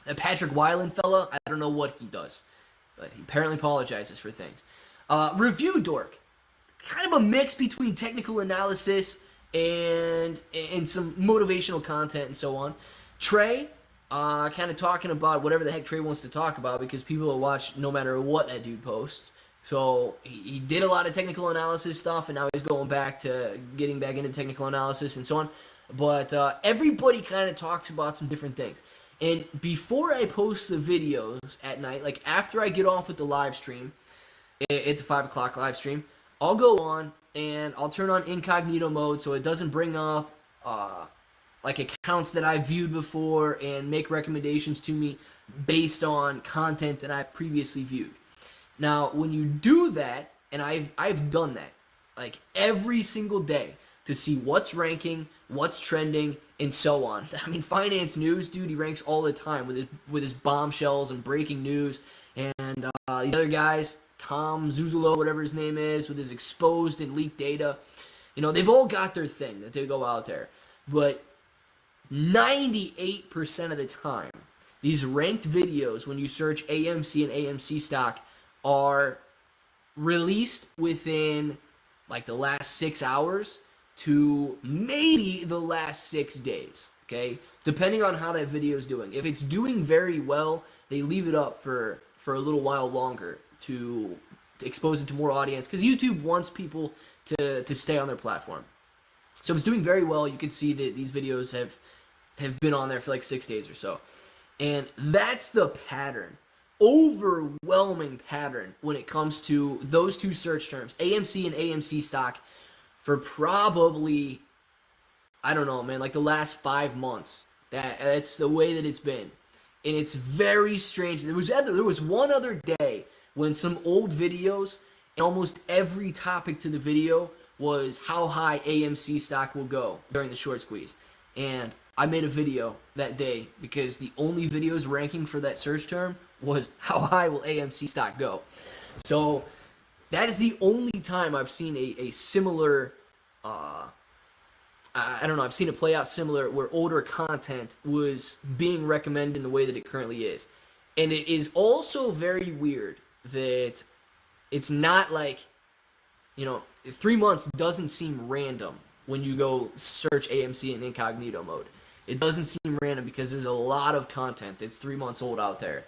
That Patrick Weiland fella, I don't know what he does, but he apparently apologizes for things. Review Dork. Kind of a mix between technical analysis and some motivational content and so on. Trey, kind of talking about whatever the heck Trey wants to talk about, because people will watch no matter what that dude posts. So he did a lot of technical analysis stuff, and now he's going back to getting back into technical analysis and so on. But everybody kind of talks about some different things. And before I post the videos at night, like after I get off with the live stream, at the 5 o'clock live stream, I'll go on and I'll turn on incognito mode so it doesn't bring up like accounts that I've viewed before and make recommendations to me based on content that I've previously viewed. Now, when you do that, and I've done that like every single day to see what's ranking, what's trending, and so on. I mean, finance news, dude, he ranks all the time with his bombshells and breaking news, and these other guys, Tom Zuzolo, whatever his name is, with his exposed and leaked data. You know, they've all got their thing that they go out there. But 98% of the time, these ranked videos, when you search AMC and AMC stock, are released within like the last 6 hours to maybe the last 6 days, okay? Depending on how that video is doing. If it's doing very well, they leave it up for a little while longer to expose it to more audience, because YouTube wants people to stay on their platform. So if it's doing very well, you can see that these videos have been on there for like 6 days or so. And that's the pattern, overwhelming pattern, when it comes to those two search terms, AMC and AMC stock, for probably, I don't know, man, like the last 5 months. That's the way that it's been. And it's very strange. There was one other day when some old videos, and almost every topic to the video was how high AMC stock will go during the short squeeze. And I made a video that day because the only videos ranking for that search term was how high will AMC stock go. So that is the only time I've seen a similar, I don't know, I've seen it play out similar where older content was being recommended in the way that it currently is. And it is also very weird that it's not like, you know, 3 months doesn't seem random when you go search AMC in incognito mode. It doesn't seem random because there's a lot of content that's 3 months old out there.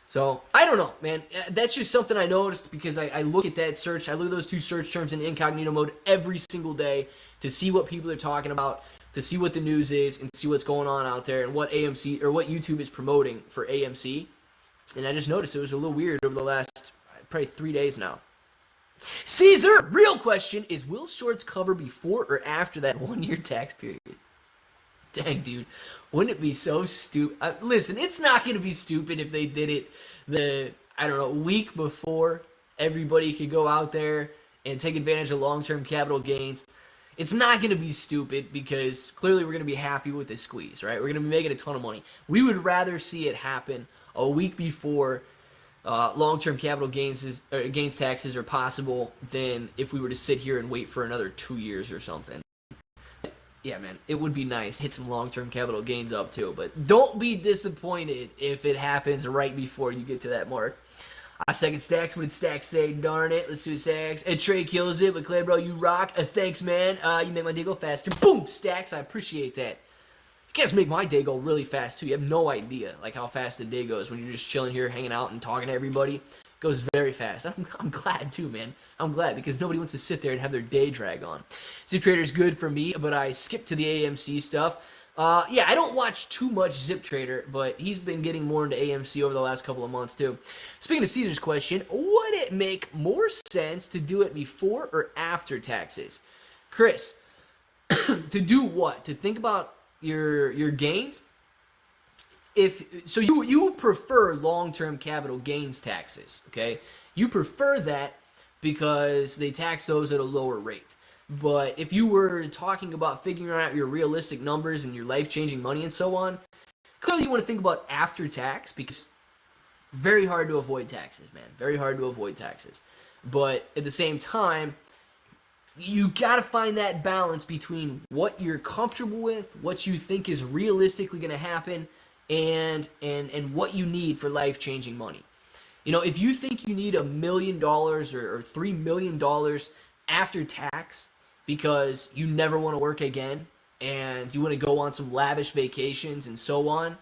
So, I don't know, man. That's just something I noticed because I look at that search. I look at those two search terms in incognito mode every single day to see what people are talking about, to see what the news is, and see what's going on out there and what AMC or what YouTube is promoting for AMC. And I just noticed it was a little weird over the last probably 3 days now. Caesar, real question is, will shorts cover before or after that 1 year tax period? Dang, dude. Wouldn't it be so stupid? Listen, it's not going to be stupid if they did it week before everybody could go out there and take advantage of long-term capital gains. It's not going to be stupid because clearly we're going to be happy with this squeeze, right? We're going to be making a ton of money. We would rather see it happen a week before long-term capital gains taxes are possible than if we were to sit here and wait for another 2 years or something. Yeah, man, it would be nice. Hit some long-term capital gains up too, but don't be disappointed if it happens right before you get to that mark. I second Stacks. What did Stacks say? Darn it. Let's see what Stacks. And Trey kills it. But Clay, bro, you rock. Thanks, man. You make my day go faster. Boom, Stacks. I appreciate that. You guys make my day go really fast, too. You have no idea, like, how fast the day goes when you're just chilling here, hanging out, and talking to everybody. It goes very fast. I'm glad, too, man. I'm glad, because nobody wants to sit there and have their day drag on. Zip Trader's good for me, but I skipped to the AMC stuff. Yeah, I don't watch too much Zip Trader, but he's been getting more into AMC over the last couple of months, too. Speaking of Caesar's question, would it make more sense to do it before or after taxes? Chris, to do what? To think about your gains? So you prefer long-term capital gains taxes, okay? You prefer that because they tax those at a lower rate. But if you were talking about figuring out your realistic numbers and your life-changing money and so on, clearly you want to think about after tax, because very hard to avoid taxes, man. Very hard to avoid taxes. But at the same time, you got to find that balance between what you're comfortable with, what you think is realistically going to happen, and what you need for life-changing money. You know, if you think you need $1 million or $3 million after tax because you never want to work again and you want to go on some lavish vacations and so on,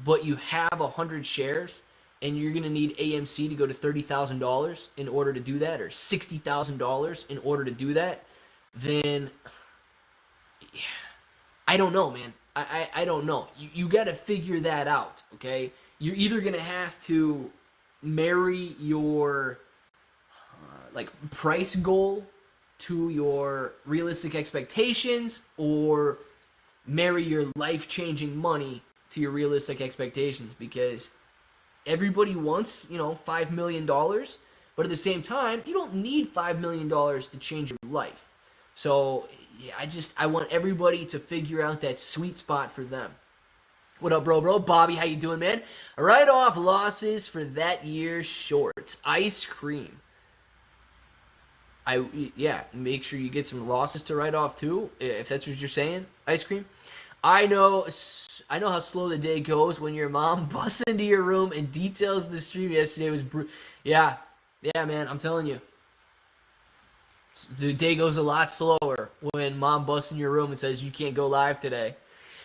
but you have 100 shares and you're going to need AMC to go to $30,000 in order to do that, or $60,000 in order to do that, then yeah, I don't know, man. I don't know. You got to figure that out, okay? You're either going to have to marry your like price goal to your realistic expectations, or marry your life-changing money to your realistic expectations, because everybody wants, you know, $5 million, but at the same time, you don't need $5 million to change your life. So, yeah, I want everybody to figure out that sweet spot for them. What up, bro? Bobby, how you doing, man? Write-off losses for that year's shorts. Ice cream. Yeah, make sure you get some losses to write off, too, if that's what you're saying. Ice cream. I know how slow the day goes when your mom busts into your room and details the stream yesterday was yeah, man, I'm telling you. The day goes a lot slower when mom busts in your room and says you can't go live today.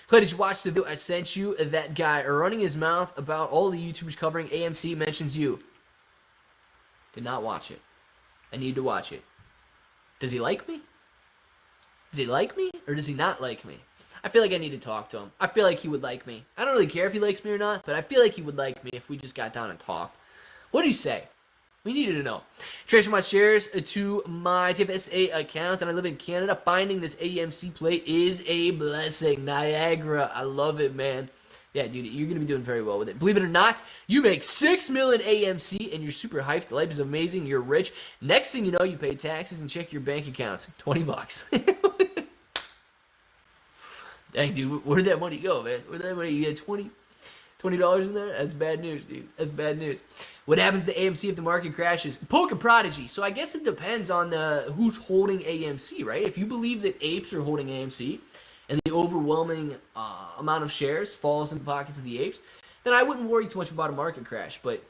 Clay, did you watch the video I sent you? That guy running his mouth about all the YouTubers covering AMC mentions you. Did not watch it. I need to watch it. Does he like me? Does he like me or does he not like me? I feel like I need to talk to him. I feel like he would like me. I don't really care if he likes me or not, but I feel like he would like me if we just got down and talked. What did he say? We needed to know. Transfer my shares to my TFSA account, and I live in Canada. Finding this AMC play is a blessing. Niagara, I love it, man. Yeah, dude, you're going to be doing very well with it. Believe it or not, you make $6 million AMC, and you're super hyped. Life is amazing. You're rich. Next thing you know, you pay taxes and check your bank accounts. $20. Dang, dude, where'd that money go, man? Where'd that money? You get $20 in there? That's bad news, dude. That's bad news. What happens to AMC if the market crashes? Poke a prodigy. So I guess it depends on who's holding AMC, right? If you believe that apes are holding AMC and the overwhelming amount of shares falls in the pockets of the apes, then I wouldn't worry too much about a market crash. But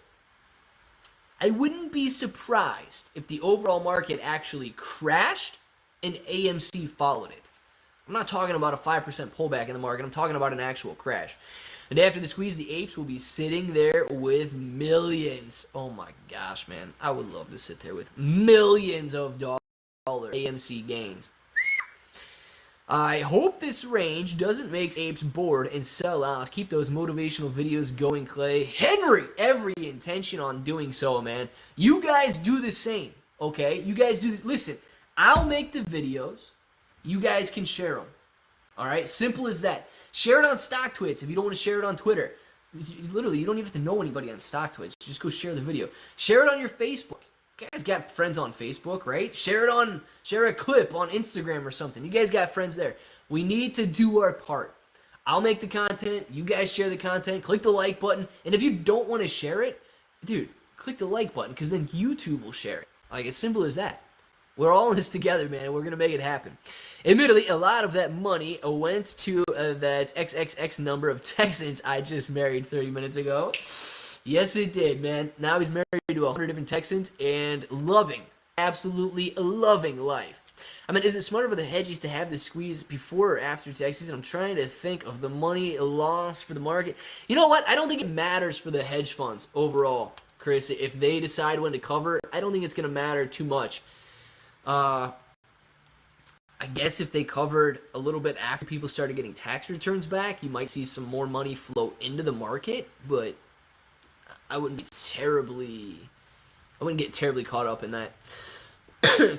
I wouldn't be surprised if the overall market actually crashed and AMC followed it. I'm not talking about a 5% pullback in the market. I'm talking about an actual crash. And after the squeeze, the apes will be sitting there with millions. Oh my gosh, man. I would love to sit there with millions of dollars AMC gains. I hope this range doesn't make apes bored and sell out. Keep those motivational videos going, Clay. Henry, every intention on doing so, man. You guys do the same, okay? You guys do this. Listen, I'll make the videos. You guys can share them. All right? Simple as that. Share it on Stock Twits if you don't want to share it on Twitter. Literally, you don't even have to know anybody on Stock Twits. Just go share the video. Share it on your Facebook. You guys got friends on Facebook, right? Share a clip on Instagram or something. You guys got friends there. We need to do our part. I'll make the content. You guys share the content. Click the like button. And if you don't want to share it, dude, click the like button because then YouTube will share it. Like, as simple as that. We're all in this together, man. We're going to make it happen. Admittedly, a lot of that money went to that XXX number of Texans I just married 30 minutes ago. Yes, it did, man. Now he's married to 100 different Texans and loving, absolutely loving life. I mean, is it smarter for the hedgies to have the squeeze before or after Texas? I'm trying to think of the money loss for the market. You know what? I don't think it matters for the hedge funds overall, Chris. If they decide when to cover, I don't think it's going to matter too much. I guess if they covered a little bit after people started getting tax returns back, you might see some more money flow into the market, but I wouldn't get terribly caught up in that.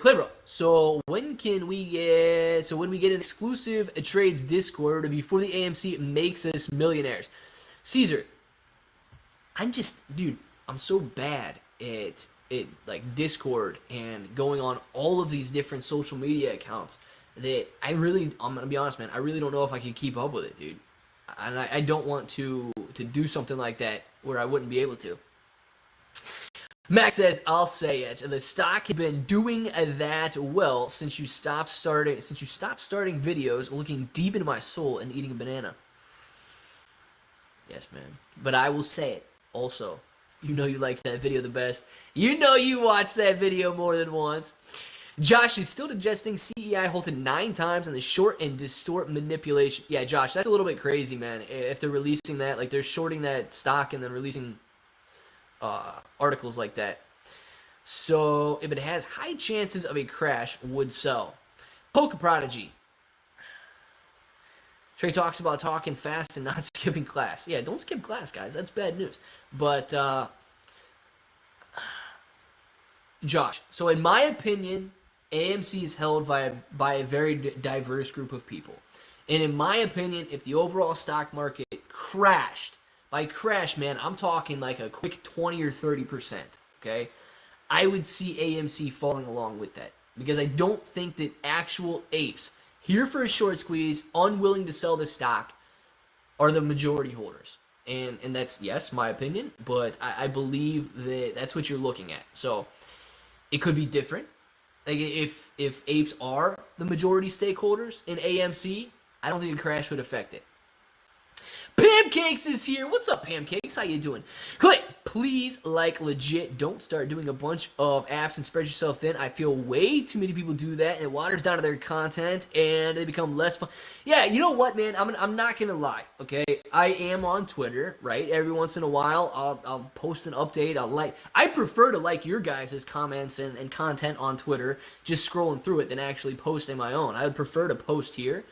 Clever. So when we get an exclusive trades Discord before the AMC makes us millionaires? Caesar, I'm so bad at like Discord and going on all of these different social media accounts that I'm gonna be honest, man, I really don't know if I can keep up with it, dude. And I don't want to do something like that where I wouldn't be able to. Max says, I'll say it. The stock has been doing that well since you stopped starting videos, looking deep into my soul and eating a banana. Yes, man. But I will say it also. You know you liked that video the best. You know you watched that video more than once. Josh is still digesting CEI halted 9 times on the short and distort manipulation. Yeah, Josh, that's a little bit crazy, man. If they're releasing that, like they're shorting that stock and then releasing articles like that. So if it has high chances of a crash, would sell. Polka Prodigy. Trey talks about talking fast and not skipping class. Yeah, don't skip class, guys. That's bad news. But Josh, so in my opinion, AMC is held by a very diverse group of people. And in my opinion, if the overall stock market crashed, by crash, man, I'm talking like a quick 20 or 30%, okay? I would see AMC falling along with that. Because I don't think that actual apes, here for a short squeeze, unwilling to sell the stock, are the majority holders. And that's, yes, my opinion, but I believe that that's what you're looking at. So it could be different. Like if apes are the majority stakeholders in AMC, I don't think a crash would affect it. Pancakes is here. What's up, Pancakes? How you doing? Click, please, like legit. Don't start doing a bunch of apps and spread yourself thin. I feel way too many people do that, and it waters down to their content, and they become less fun. Yeah, you know what, man? I'm not gonna lie. Okay, I am on Twitter, right? Every once in a while, I'll post an update. I prefer to like your guys' comments and content on Twitter, just scrolling through it, than actually posting my own. I would prefer to post here,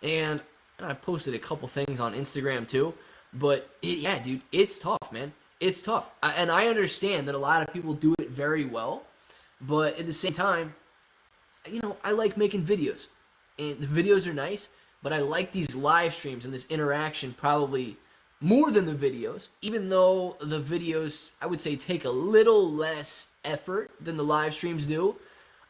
and I posted a couple things on Instagram too, but yeah, dude, it's tough, man. It's tough. And I understand that a lot of people do it very well, but at the same time, you know, I like making videos. And the videos are nice, but I like these live streams and this interaction probably more than the videos, even though the videos, I would say, take a little less effort than the live streams do.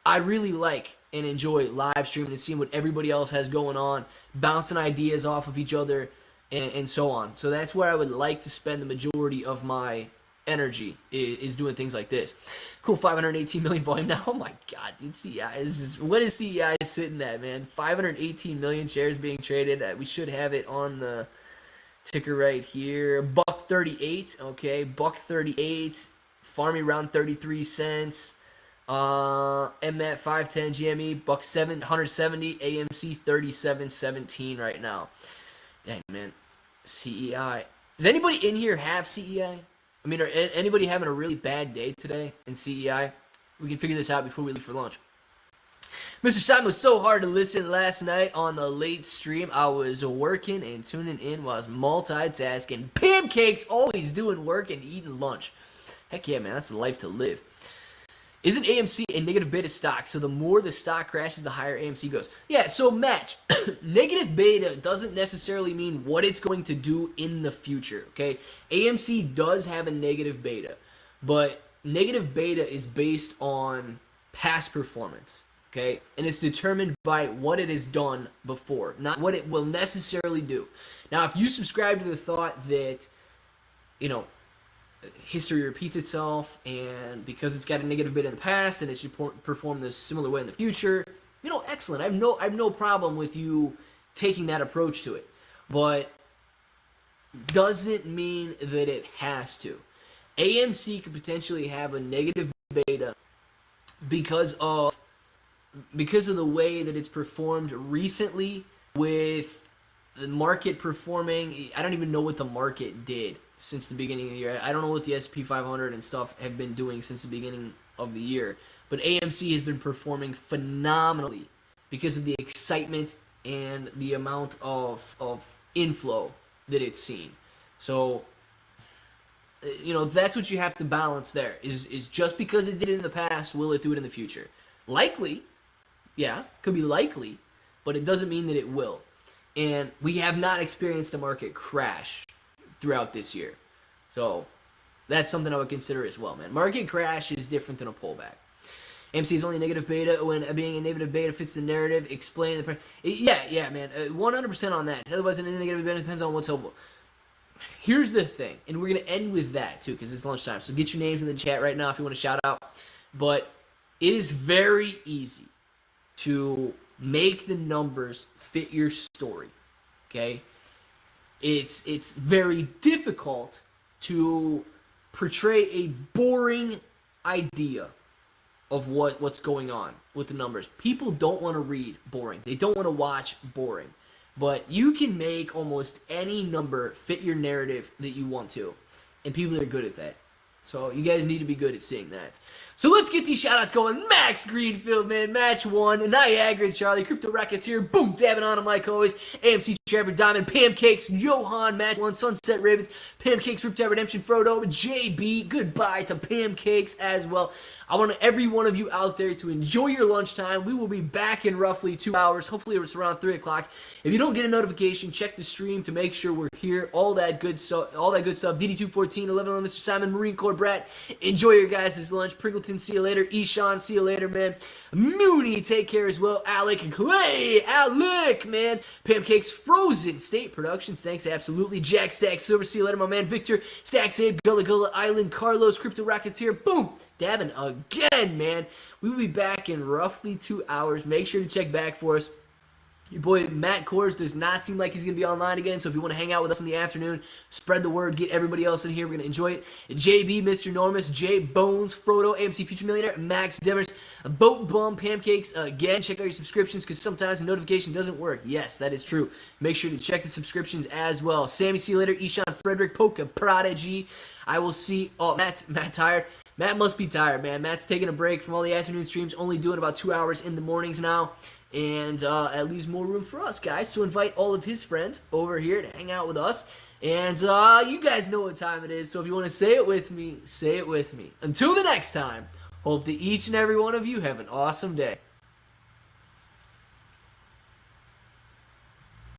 I really like and enjoy live streaming and seeing what everybody else has going on, bouncing ideas off of each other, and so on. So that's where I would like to spend the majority of my energy, is doing things like this. Cool, 518 million volume now. Oh my god, dude, CEI what is CEI sitting at, man? 518 million shares being traded. We should have it on the ticker right here. Buck 38, okay, buck 38, farming around 33 cents. MNAT 510 GME, buck 770, AMC 37.17 right now. Dang, man. CEI. Does anybody in here have CEI? I mean, are anybody having a really bad day today in CEI? We can figure this out before we leave for lunch. Mr. Simon was so hard to listen last night on the late stream. I was working and tuning in while I was multitasking. Pancakes, always doing work and eating lunch. Heck yeah, man, that's the life to live. Isn't AMC a negative beta stock? So the more the stock crashes, the higher AMC goes. Yeah, so Match, negative beta doesn't necessarily mean what it's going to do in the future, okay? AMC does have a negative beta, but negative beta is based on past performance, okay? And it's determined by what it has done before, not what it will necessarily do. Now, if you subscribe to the thought that, you know, history repeats itself, and because it's got a negative beta in the past, and it should perform this similar way in the future, you know, excellent. I have no problem with you taking that approach to it, but doesn't mean that it has to. AMC could potentially have a negative beta because of the way that it's performed recently, with the market performing. I don't even know what the market did since the beginning of the year. I don't know what the S&P 500 and stuff have been doing since the beginning of the year. But AMC has been performing phenomenally because of the excitement and the amount of inflow that it's seen. So, that's what you have to balance there. Is just because it did it in the past, will it do it in the future? Likely, yeah, could be likely, but it doesn't mean that it will. And we have not experienced a market crash throughout this year. So that's something I would consider as well, man. Market crash is different than a pullback. AMC is only negative beta when being a negative beta fits the narrative. Explain the... Yeah, man. 100% on that. Otherwise, a negative beta depends on what's hopeful. Here's the thing, and we're going to end with that, too, because it's lunchtime. So get your names in the chat right now if you want to shout out. But it is very easy to make the numbers fit your story, okay? It's very difficult to portray a boring idea of what's going on with the numbers. People don't want to read boring. They don't want to watch boring. But you can make almost any number fit your narrative that you want to. And people are good at that. So you guys need to be good at seeing that. So let's get these shoutouts going. Max Greenfield, man. Match 1. Niagara and Charlie. Crypto Racketeer. Boom. Dabbing on him like always. AMC Trevor Diamond. Pancakes. Johan. Match 1. Sunset Ravens. Pancakes. Riptide Redemption. Frodo. JB. Goodbye to Pancakes as well. I want every one of you out there to enjoy your lunchtime. We will be back in roughly 2 hours. Hopefully it's around 3 o'clock. If you don't get a notification, check the stream to make sure we're here. All that good stuff. DD214, 11, Mr. Simon, Marine Corps Brat. Enjoy your guys' lunch. Pringleton, see you later. Eshawn, see you later, man. Mooney, take care as well. Alec and Clay. Alec, man. Pancakes, Frozen State Productions. Thanks, absolutely. Jack Stack Silver, see you later, my man. Victor, Stack Save, Gullah Gullah Island, Carlos, Crypto Racketeer. Boom. Dabbing again, man. We will be back in roughly 2 hours. Make sure to check back for us. Your boy Matt Kors does not seem like he's going to be online again, so if you want to hang out with us in the afternoon, spread the word, get everybody else in here. We're going to enjoy it. JB, Mr. Enormous, J Bones, Frodo, AMC Future Millionaire, Max Demers, Boat Bum, Pancakes. Again, check out your subscriptions because sometimes the notification doesn't work. Yes, that is true. Make sure to check the subscriptions as well. Sammy, see you later. Eshawn, Frederick, Polka, Prodigy. I will see. Oh, Matt tired. Matt must be tired, man. Matt's taking a break from all the afternoon streams, only doing about 2 hours in the mornings now. And that leaves more room for us, guys, to invite all of his friends over here to hang out with us. And you guys know what time it is, so if you want to say it with me, say it with me. Until the next time, hope that each and every one of you have an awesome day.